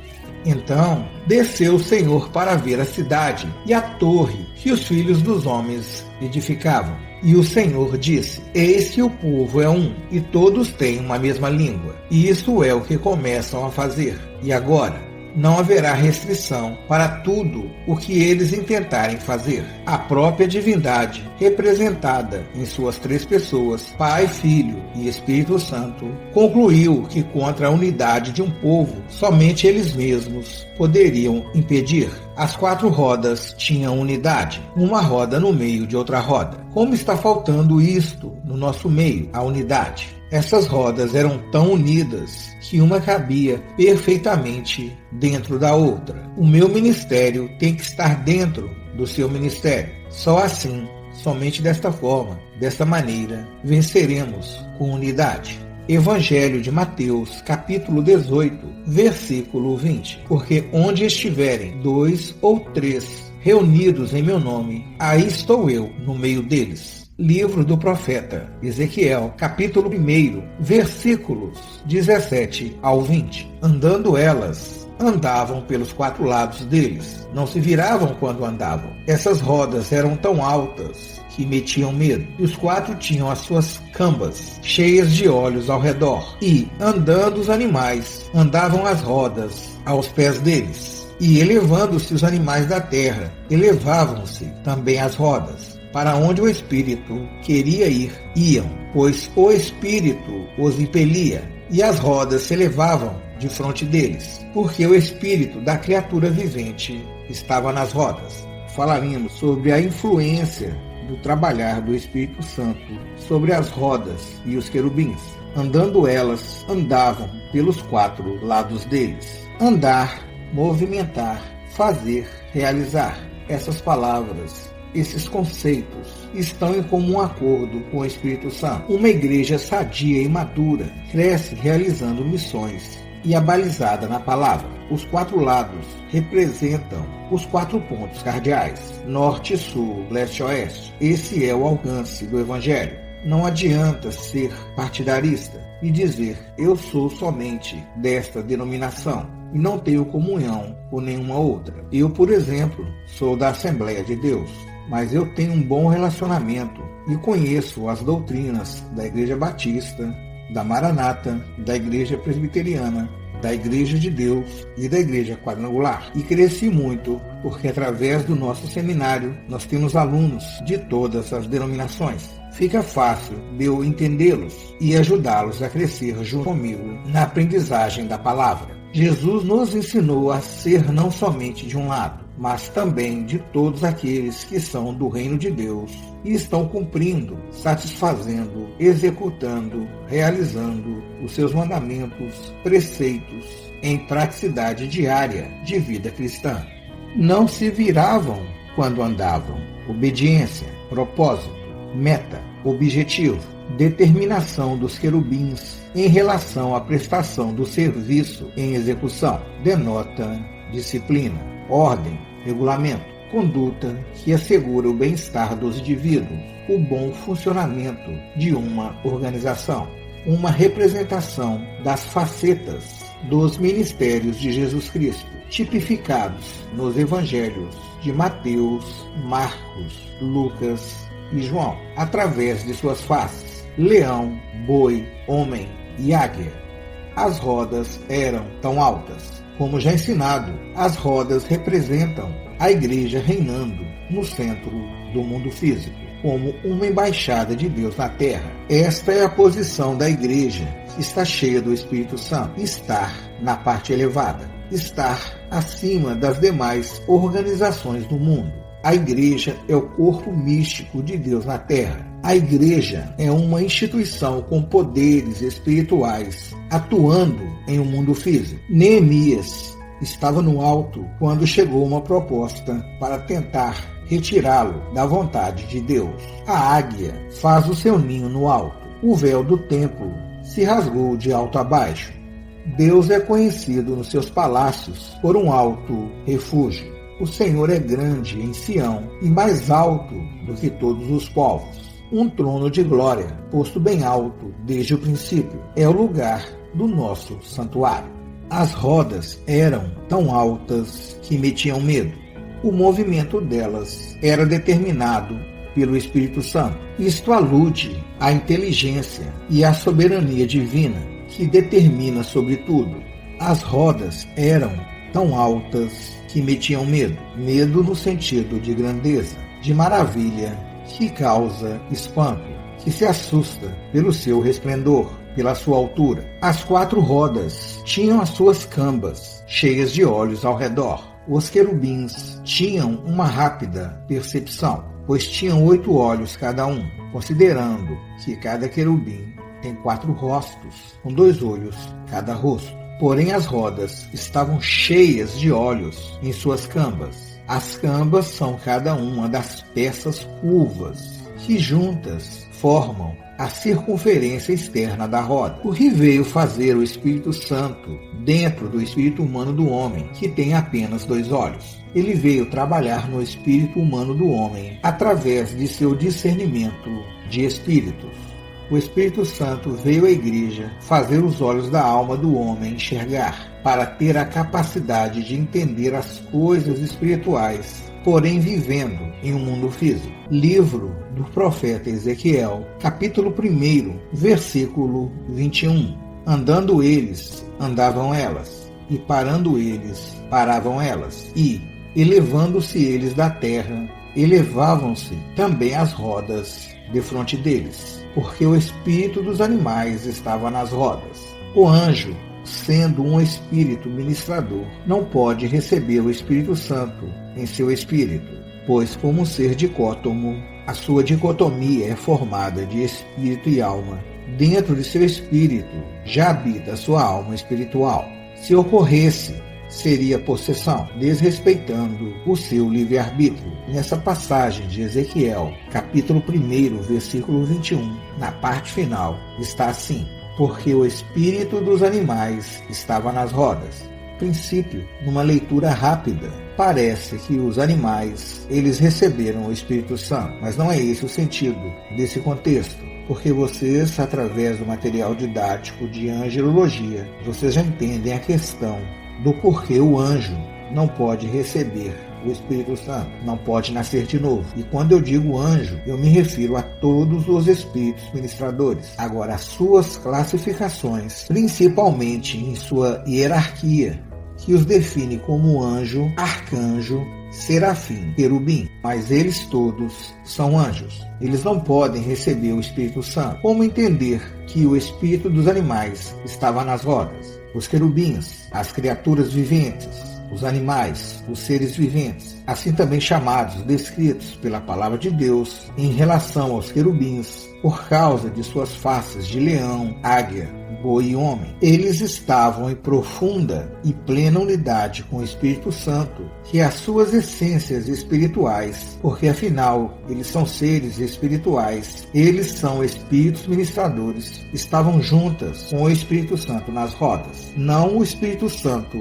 Então desceu o Senhor para ver a cidade e a torre que os filhos dos homens edificavam. E o Senhor disse: eis que o povo é um, e todos têm uma mesma língua. E isso é o que começam a fazer. E agora não haverá restrição para tudo o que eles intentarem fazer. A própria divindade, representada em suas 3 pessoas, Pai, Filho e Espírito Santo, concluiu que contra a unidade de um povo, somente eles mesmos poderiam impedir. As 4 rodas tinham unidade, uma roda no meio de outra roda. Como está faltando isto no nosso meio, a unidade? Essas rodas eram tão unidas que uma cabia perfeitamente dentro da outra. O meu ministério tem que estar dentro do seu ministério. Só assim, somente desta forma, desta maneira, venceremos com unidade. Evangelho de Mateus, capítulo 18, versículo 20. Porque onde estiverem 2 ou 3 reunidos em meu nome, aí estou eu no meio deles. Livro do profeta Ezequiel, capítulo 1, versículos 17 ao 20. Andando elas, andavam pelos 4 lados deles. Não se viravam quando andavam. Essas rodas eram tão altas que metiam medo. E os 4 tinham as suas cambas cheias de olhos ao redor. E, andando os animais, andavam as rodas aos pés deles. E elevando-se os animais da terra, elevavam-se também as rodas. Para onde o Espírito queria ir, iam, pois o Espírito os impelia, e as rodas se elevavam de fronte deles, porque o Espírito da criatura vivente estava nas rodas. Falaremos sobre a influência do trabalhar do Espírito Santo sobre as rodas e os querubins. Andando elas, andavam pelos 4 lados deles. Andar, movimentar, fazer, realizar. Essas palavras, esses conceitos estão em comum acordo com o Espírito Santo. Uma igreja sadia e madura cresce realizando missões e abalizada na palavra. Os 4 lados representam os 4 pontos cardeais: norte, sul, leste e oeste. Esse é o alcance do Evangelho. Não adianta ser partidarista e dizer: eu sou somente desta denominação e não tenho comunhão com nenhuma outra. Eu, por exemplo, sou da Assembleia de Deus, mas eu tenho um bom relacionamento e conheço as doutrinas da Igreja Batista, da Maranata, da Igreja Presbiteriana, da Igreja de Deus e da Igreja Quadrangular. E cresci muito porque através do nosso seminário nós temos alunos de todas as denominações. Fica fácil de eu entendê-los e ajudá-los a crescer junto comigo na aprendizagem da palavra. Jesus nos ensinou a ser não somente de um lado, mas também de todos aqueles que são do reino de Deus e estão cumprindo, satisfazendo, executando, realizando os seus mandamentos, preceitos em praticidade diária de vida cristã. Não se viravam quando andavam. Obediência, propósito, meta, objetivo, determinação dos querubins em relação à prestação do serviço em execução, denota disciplina, ordem, regulamento, conduta que assegura o bem-estar dos indivíduos, o bom funcionamento de uma organização, uma representação das facetas dos ministérios de Jesus Cristo, tipificados nos evangelhos de Mateus, Marcos, Lucas e João, através de suas faces: leão, boi, homem e águia. As rodas eram tão altas. Como já ensinado, as rodas representam a igreja reinando no centro do mundo físico, como uma embaixada de Deus na terra. Esta é a posição da igreja, que está cheia do Espírito Santo. Estar na parte elevada, estar acima das demais organizações do mundo. A igreja é o corpo místico de Deus na terra. A igreja é uma instituição com poderes espirituais atuando em um mundo físico. Neemias estava no alto quando chegou uma proposta para tentar retirá-lo da vontade de Deus. A águia faz o seu ninho no alto. O véu do templo se rasgou de alto a baixo. Deus é conhecido nos seus palácios por um alto refúgio. O Senhor é grande em Sião e mais alto do que todos os povos. Um trono de glória, posto bem alto desde o princípio, é o lugar do nosso santuário. As rodas eram tão altas que metiam medo. O movimento delas era determinado pelo Espírito Santo. Isto alude à inteligência e à soberania divina que determina sobre tudo. As rodas eram tão altas que metiam medo. Medo no sentido de grandeza, de maravilha, que causa espanto, que se assusta pelo seu resplendor, pela sua altura. As 4 rodas tinham as suas cambas cheias de olhos ao redor. Os querubins tinham uma rápida percepção, pois tinham 8 olhos cada um, considerando que cada querubim tem 4 rostos, com 2 olhos cada rosto. Porém, as rodas estavam cheias de olhos em suas cambas. As cambas são cada uma das peças curvas que juntas formam a circunferência externa da roda. O que veio fazer o Espírito Santo dentro do espírito humano do homem, que tem apenas 2 olhos? Ele veio trabalhar no espírito humano do homem através de seu discernimento de espíritos. O Espírito Santo veio à igreja fazer os olhos da alma do homem enxergar. para ter a capacidade de entender as coisas espirituais, porém vivendo em um mundo físico. Livro do profeta Ezequiel, capítulo 1, versículo 21. Andando eles, andavam elas, e parando eles, paravam elas, e, elevando-se eles da terra, elevavam-se também as rodas defronte deles, porque o espírito dos animais estava nas rodas. O anjo, sendo um espírito ministrador, não pode receber o Espírito Santo em seu espírito, pois como ser dicótomo, a sua dicotomia é formada de espírito e alma. Dentro de seu espírito já habita a sua alma espiritual. Se ocorresse, seria possessão, desrespeitando o seu livre-arbítrio. Nessa passagem de Ezequiel, capítulo 1, versículo 21, na parte final, está assim: porque o espírito dos animais estava nas rodas. Princípio, numa leitura rápida, parece que os animais, eles receberam o Espírito Santo, mas não é esse o sentido desse contexto, porque vocês, através do material didático de angelologia, vocês já entendem a questão do porquê o anjo não pode receber o Espírito Santo, não pode nascer de novo. E quando eu digo anjo, eu me refiro a todos os espíritos ministradores. Agora, as suas classificações, principalmente em sua hierarquia, que os define como anjo, arcanjo, serafim, querubim, mas eles todos são anjos. Eles não podem receber o Espírito Santo. Como entender que o espírito dos animais estava nas rodas? Os querubins, as criaturas viventes, os animais, os seres viventes, assim também chamados, descritos pela palavra de Deus em relação aos querubins, por causa de suas faces de leão, águia, boi e homem. Eles estavam em profunda e plena unidade com o Espírito Santo, que é as suas essências espirituais, porque afinal eles são seres espirituais, eles são espíritos ministradores, estavam juntas com o Espírito Santo nas rodas, não o Espírito Santo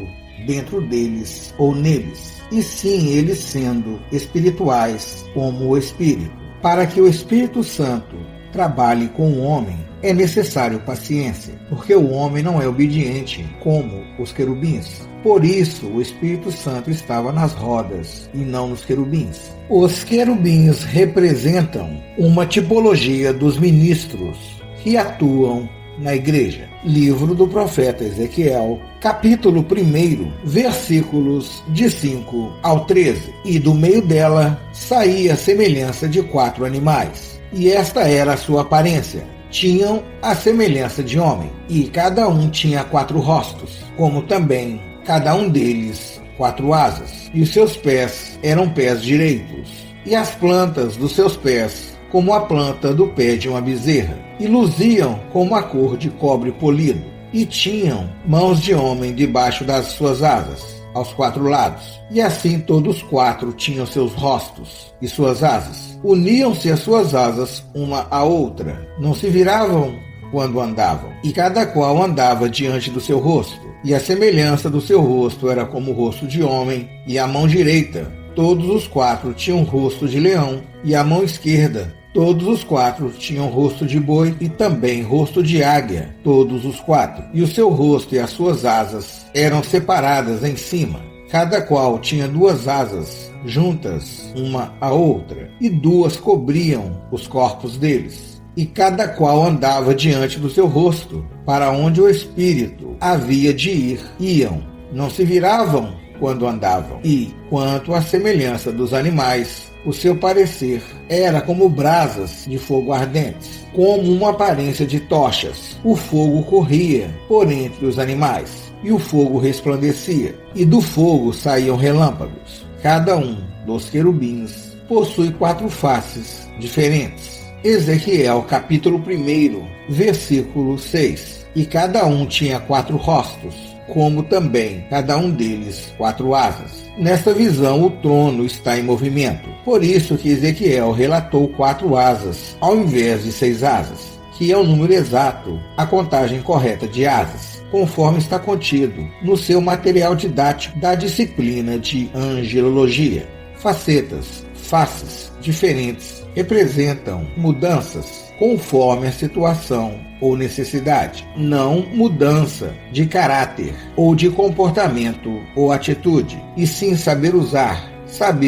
dentro deles ou neles, e sim eles sendo espirituais como o Espírito. Para que o Espírito Santo trabalhe com o homem, é necessário paciência, porque o homem não é obediente como os querubins. Por isso, o Espírito Santo estava nas rodas e não nos querubins. Os querubins representam uma tipologia dos ministros que atuam na igreja. Livro do profeta Ezequiel, capítulo 1, versículos de 5 ao 13. E do meio dela saía a semelhança de 4 animais, e esta era a sua aparência. Tinham a semelhança de homem, e cada um tinha 4 rostos, como também cada um deles 4 asas, e os seus pés eram pés direitos, e as plantas dos seus pés como a planta do pé de uma bezerra, e luziam como a cor de cobre polido, e tinham mãos de homem debaixo das suas asas, aos 4 lados, e assim todos 4 tinham seus rostos e suas asas. Uniam-se as suas asas uma à outra, não se viravam quando andavam, e cada qual andava diante do seu rosto, e a semelhança do seu rosto era como o rosto de homem, e a mão direita, todos os 4 tinham rosto de leão, e a mão esquerda, todos os 4 tinham rosto de boi e também rosto de águia, todos os 4. E o seu rosto e as suas asas eram separadas em cima. Cada qual tinha 2 asas juntas uma à outra, e 2 cobriam os corpos deles. E cada qual andava diante do seu rosto, para onde o espírito havia de ir. Iam, não se viravam quando andavam. E, quanto à semelhança dos animais, o seu parecer era como brasas de fogo ardentes, como uma aparência de tochas. O fogo corria por entre os animais, e o fogo resplandecia, e do fogo saíam relâmpagos. Cada um dos querubins possui 4 faces diferentes. Ezequiel capítulo 1, versículo 6. E cada um tinha 4 rostos, como também cada um deles 4 asas. Nesta visão, o trono está em movimento. Por isso que Ezequiel relatou 4 asas, ao invés de 6 asas, que é o número exato, a contagem correta de asas, conforme está contido no seu material didático da disciplina de angelologia. Facetas, faces diferentes, representam mudanças conforme a situação ou necessidade, não mudança de caráter ou de comportamento ou atitude, e sim saber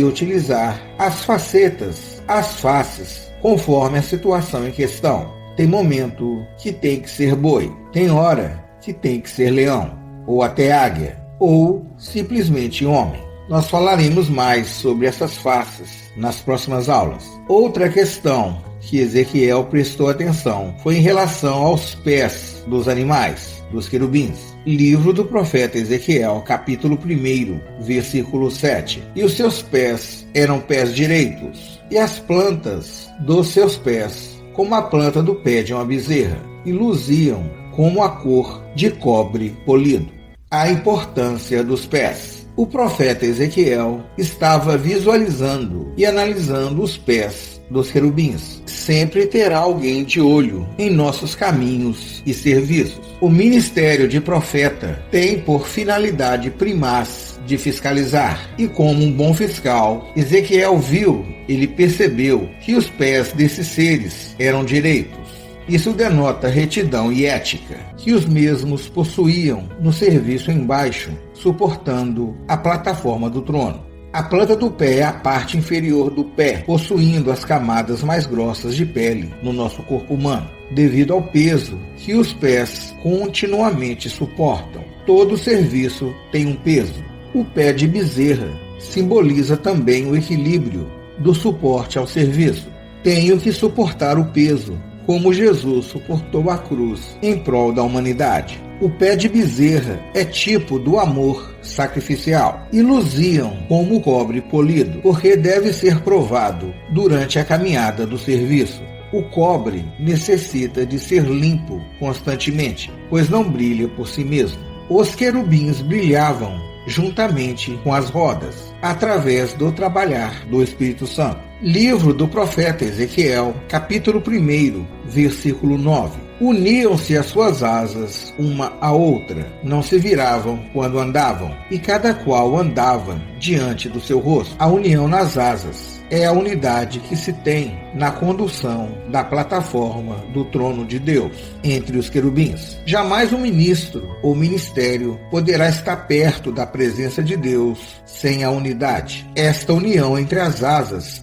utilizar as facetas, as faces, conforme a situação em questão. Tem momento que tem que ser boi, tem hora que tem que ser leão, ou até águia, ou simplesmente homem. Nós falaremos mais sobre essas faces nas próximas aulas. Outra questão que Ezequiel prestou atenção foi em relação aos pés dos animais, dos querubins. Livro do profeta Ezequiel, capítulo 1, versículo 7. E os seus pés eram pés direitos, e as plantas dos seus pés como a planta do pé de uma bezerra, e luziam como a cor de cobre polido. A importância dos pés. O profeta Ezequiel estava visualizando e analisando os pés dos querubins. Sempre terá alguém de olho em nossos caminhos e serviços. O ministério de profeta tem por finalidade primaz de fiscalizar. E como um bom fiscal, Ezequiel ele percebeu que os pés desses seres eram direitos. Isso denota retidão e ética, que os mesmos possuíam no serviço embaixo, suportando a plataforma do trono. A planta do pé é a parte inferior do pé, possuindo as camadas mais grossas de pele no nosso corpo humano, devido ao peso que os pés continuamente suportam. Todo serviço tem um peso. O pé de bezerra simboliza também o equilíbrio do suporte ao serviço. Tenho que suportar o peso, como Jesus suportou a cruz em prol da humanidade. O pé de bezerra é tipo do amor sacrificial e luziam como cobre polido, porque deve ser provado durante a caminhada do serviço. O cobre necessita de ser limpo constantemente, pois não brilha por si mesmo. Os querubins brilhavam juntamente com as rodas, através do trabalhar do Espírito Santo. Livro do profeta Ezequiel, capítulo 1, versículo 9. Uniam-se as suas asas uma à outra, não se viravam quando andavam, e cada qual andava diante do seu rosto. A união nas asas é a unidade que se tem na condução da plataforma do trono de Deus entre os querubins. Jamais um ministro ou ministério poderá estar perto da presença de Deus sem a unidade. Esta união entre as asas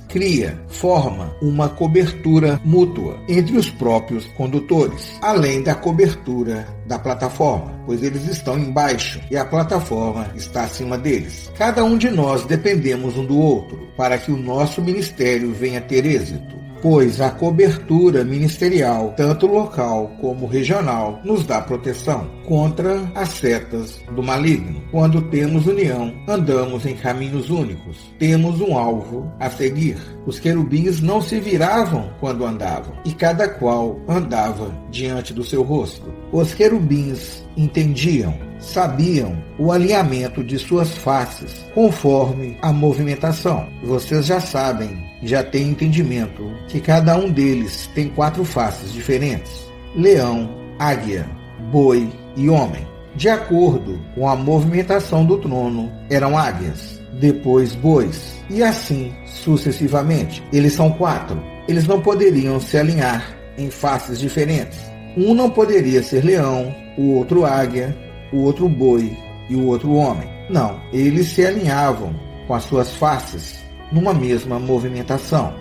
forma uma cobertura mútua entre os próprios condutores, além da cobertura da plataforma, pois eles estão embaixo e a plataforma está acima deles. Cada um de nós dependemos um do outro para que o nosso ministério venha ter êxito, pois a cobertura ministerial, tanto local como regional, nos dá proteção contra as setas do maligno. Quando temos união, andamos em caminhos únicos, temos um alvo a seguir. Os querubins não se viravam quando andavam, e cada qual andava diante do seu rosto. Os querubins entendiam, sabiam o alinhamento de suas faces conforme a movimentação. Vocês já sabem, já têm entendimento que cada um deles tem 4 faces diferentes: leão, águia, boi e homem. De acordo com a movimentação do trono, eram águias, depois bois, e assim sucessivamente. Eles são 4. Eles não poderiam se alinhar em faces diferentes. Um não poderia ser leão, o outro águia, o outro boi e o outro homem. Não, eles se alinhavam com as suas faces numa mesma movimentação.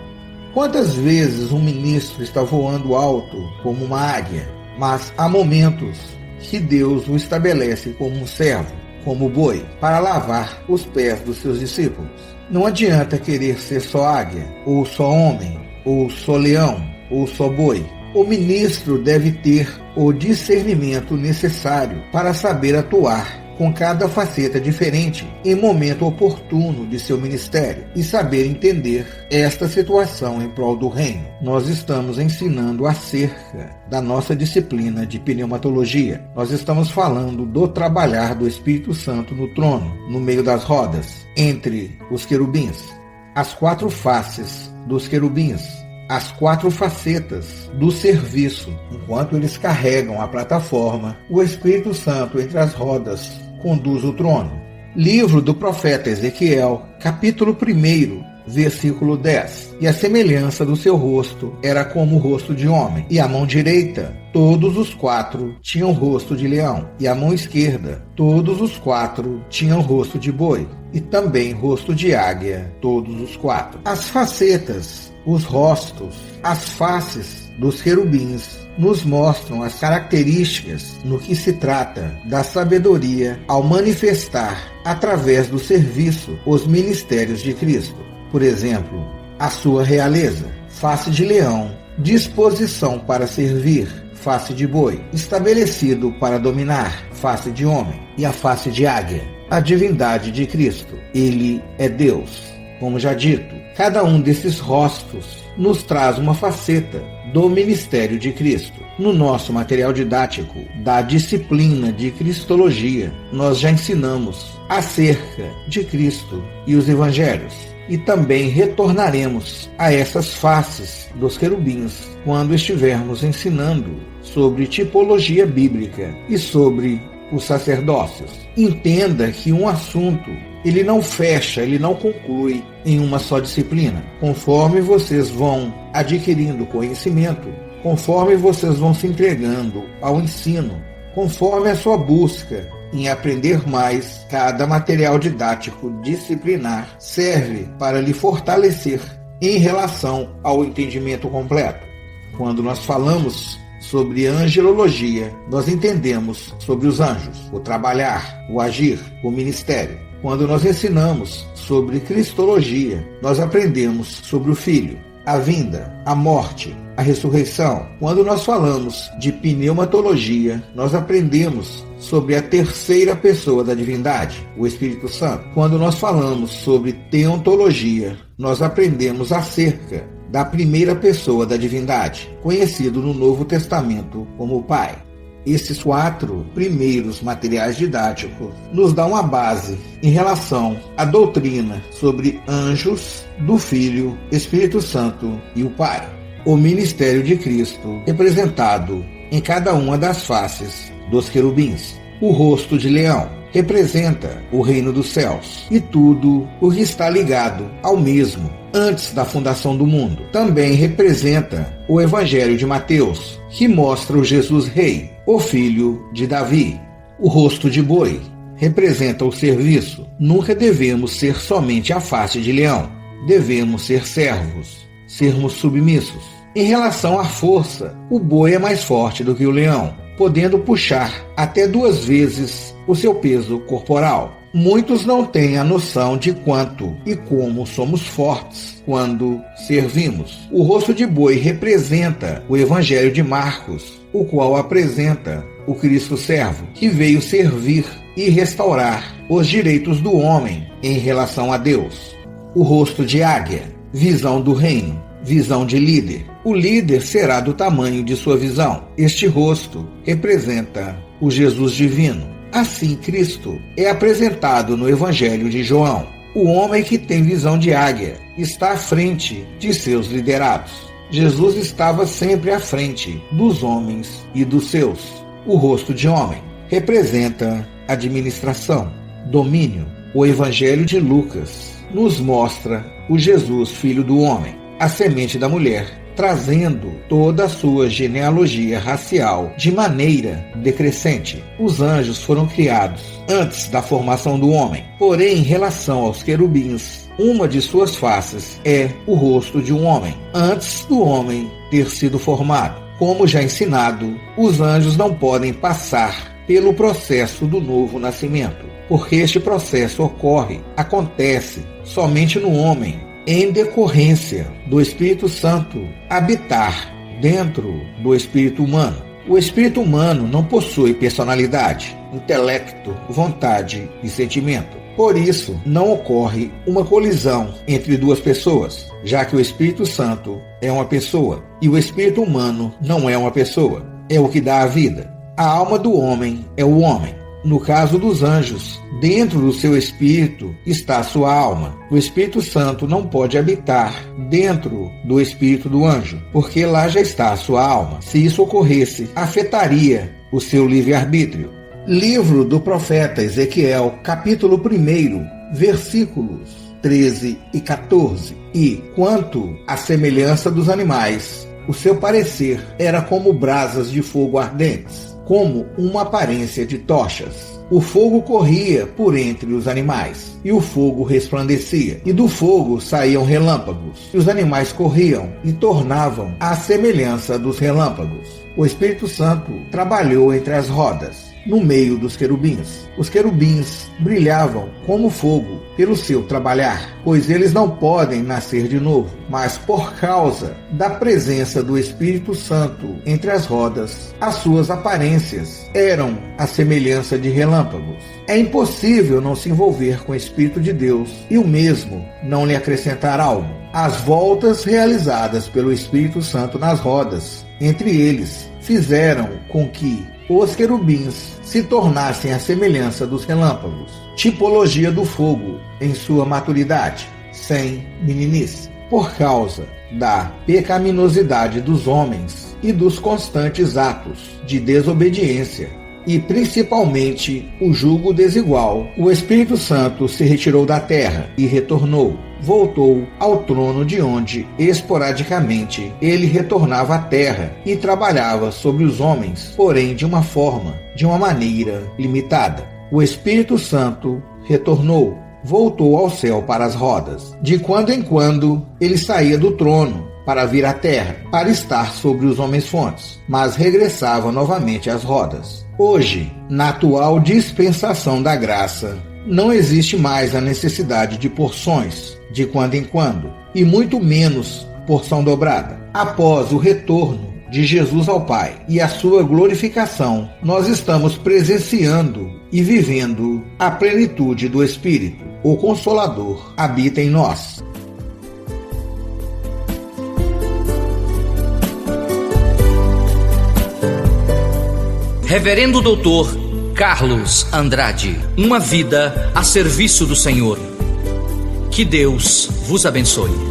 Quantas vezes um ministro está voando alto como uma águia, mas há momentos que Deus o estabelece como um servo, como boi, para lavar os pés dos seus discípulos. Não adianta querer ser só águia, ou só homem, ou só leão, ou só boi. O ministro deve ter o discernimento necessário para saber atuar com cada faceta diferente em momento oportuno de seu ministério e saber entender esta situação em prol do reino. Nós estamos ensinando acerca da nossa disciplina de pneumatologia. Nós estamos falando do trabalhar do Espírito Santo no trono, no meio das rodas, entre os querubins. As 4 faces dos querubins, as 4 facetas do serviço. Enquanto eles carregam a plataforma, o Espírito Santo entre as rodas conduz o trono. Livro do profeta Ezequiel, capítulo 1, versículo 10. E a semelhança do seu rosto era como o rosto de homem, e a mão direita, todos os 4 tinham rosto de leão, e a mão esquerda, todos os 4 tinham rosto de boi, e também rosto de águia, todos os 4. As facetas, os rostos, as faces dos querubins nos mostram as características no que se trata da sabedoria ao manifestar, através do serviço, os ministérios de Cristo. Por exemplo, a sua realeza, face de leão, disposição para servir, face de boi, estabelecido para dominar, face de homem, e a face de águia, a divindade de Cristo. Ele é Deus. Como já dito, cada um desses rostos nos traz uma faceta do ministério de Cristo. No nosso material didático da disciplina de Cristologia, nós já ensinamos acerca de Cristo e os Evangelhos. E também retornaremos a essas faces dos querubins quando estivermos ensinando sobre tipologia bíblica e sobre os sacerdócios. Entenda que um assunto ele não fecha, ele não conclui em uma só disciplina. Conforme vocês vão adquirindo conhecimento, conforme vocês vão se entregando ao ensino, conforme a sua busca em aprender mais, cada material didático disciplinar serve para lhe fortalecer em relação ao entendimento completo. Quando nós falamos sobre angelologia, nós entendemos sobre os anjos, o trabalhar, o agir, o ministério. Quando nós ensinamos sobre cristologia, nós aprendemos sobre o Filho, a vinda, a morte, a ressurreição. Quando nós falamos de pneumatologia, nós aprendemos sobre a terceira pessoa da divindade, o Espírito Santo. Quando nós falamos sobre teontologia, nós aprendemos acerca da primeira pessoa da divindade, conhecido no Novo Testamento como o Pai. Esses 4 primeiros materiais didáticos nos dão uma base em relação à doutrina sobre anjos, do Filho, Espírito Santo e o Pai. O ministério de Cristo, representado em cada uma das faces dos querubins. O rosto de leão representa o reino dos céus e tudo o que está ligado ao mesmo antes da fundação do mundo. Também representa o Evangelho de Mateus, que mostra o Jesus Rei, o filho de Davi. O rosto de boi representa o serviço. Nunca devemos ser somente a face de leão. Devemos ser servos, sermos submissos. Em relação à força, o boi é mais forte do que o leão, podendo puxar até 2 vezes o seu peso corporal. Muitos não têm a noção de quanto e como somos fortes quando servimos. O rosto de boi representa o Evangelho de Marcos, o qual apresenta o Cristo servo, que veio servir e restaurar os direitos do homem em relação a Deus. O rosto de águia, visão do reino, visão de líder. O líder será do tamanho de sua visão. Este rosto representa o Jesus divino. Assim, Cristo é apresentado no Evangelho de João. O homem que tem visão de águia está à frente de seus liderados. Jesus estava sempre à frente dos homens e dos seus. O rosto de homem representa administração, domínio. O Evangelho de Lucas nos mostra o Jesus, filho do homem, a semente da mulher, trazendo toda a sua genealogia racial de maneira decrescente. Os anjos foram criados antes da formação do homem. Porém, em relação aos querubins, uma de suas faces é o rosto de um homem, antes do homem ter sido formado. Como já ensinado, os anjos não podem passar pelo processo do novo nascimento, porque este processo acontece somente no homem, em decorrência do Espírito Santo habitar dentro do espírito humano. O espírito humano não possui personalidade, intelecto, vontade e sentimento. Por isso, não ocorre uma colisão entre 2 pessoas, já que o Espírito Santo é uma pessoa e o espírito humano não é uma pessoa. É o que dá a vida. A alma do homem é o homem. No caso dos anjos, dentro do seu espírito está a sua alma. O Espírito Santo não pode habitar dentro do espírito do anjo, porque lá já está a sua alma. Se isso ocorresse, afetaria o seu livre-arbítrio. Livro do profeta Ezequiel, capítulo 1, versículos 13 e 14. E, quanto à semelhança dos animais, o seu parecer era como brasas de fogo ardentes, como uma aparência de tochas. O fogo corria por entre os animais, e o fogo resplandecia, e do fogo saíam relâmpagos, e os animais corriam e tornavam à semelhança dos relâmpagos. O Espírito Santo trabalhou entre as rodas, no meio dos querubins. Os querubins brilhavam como fogo pelo seu trabalhar, pois eles não podem nascer de novo, mas por causa da presença do Espírito Santo entre as rodas, as suas aparências eram a semelhança de relâmpagos. É impossível não se envolver com o Espírito de Deus e o mesmo não lhe acrescentar algo. As voltas realizadas pelo Espírito Santo nas rodas, entre eles, fizeram com que os querubins se tornassem a semelhança dos relâmpagos, tipologia do fogo em sua maturidade, sem meninice, por causa da pecaminosidade dos homens e dos constantes atos de desobediência, e principalmente o jugo desigual. O Espírito Santo se retirou da terra e retornou. Voltou ao trono de onde, esporadicamente, ele retornava à terra e trabalhava sobre os homens, porém de uma maneira limitada. O Espírito Santo retornou, voltou ao céu para as rodas. De quando em quando, ele saía do trono para vir à terra, para estar sobre os homens-fontes, mas regressava novamente às rodas. Hoje, na atual dispensação da graça, não existe mais a necessidade de porções, de quando em quando, e muito menos porção dobrada. Após o retorno de Jesus ao Pai e a sua glorificação, nós estamos presenciando e vivendo a plenitude do Espírito. O Consolador habita em nós. Reverendo Doutor Carlos Andrade, uma vida a serviço do Senhor. Que Deus vos abençoe.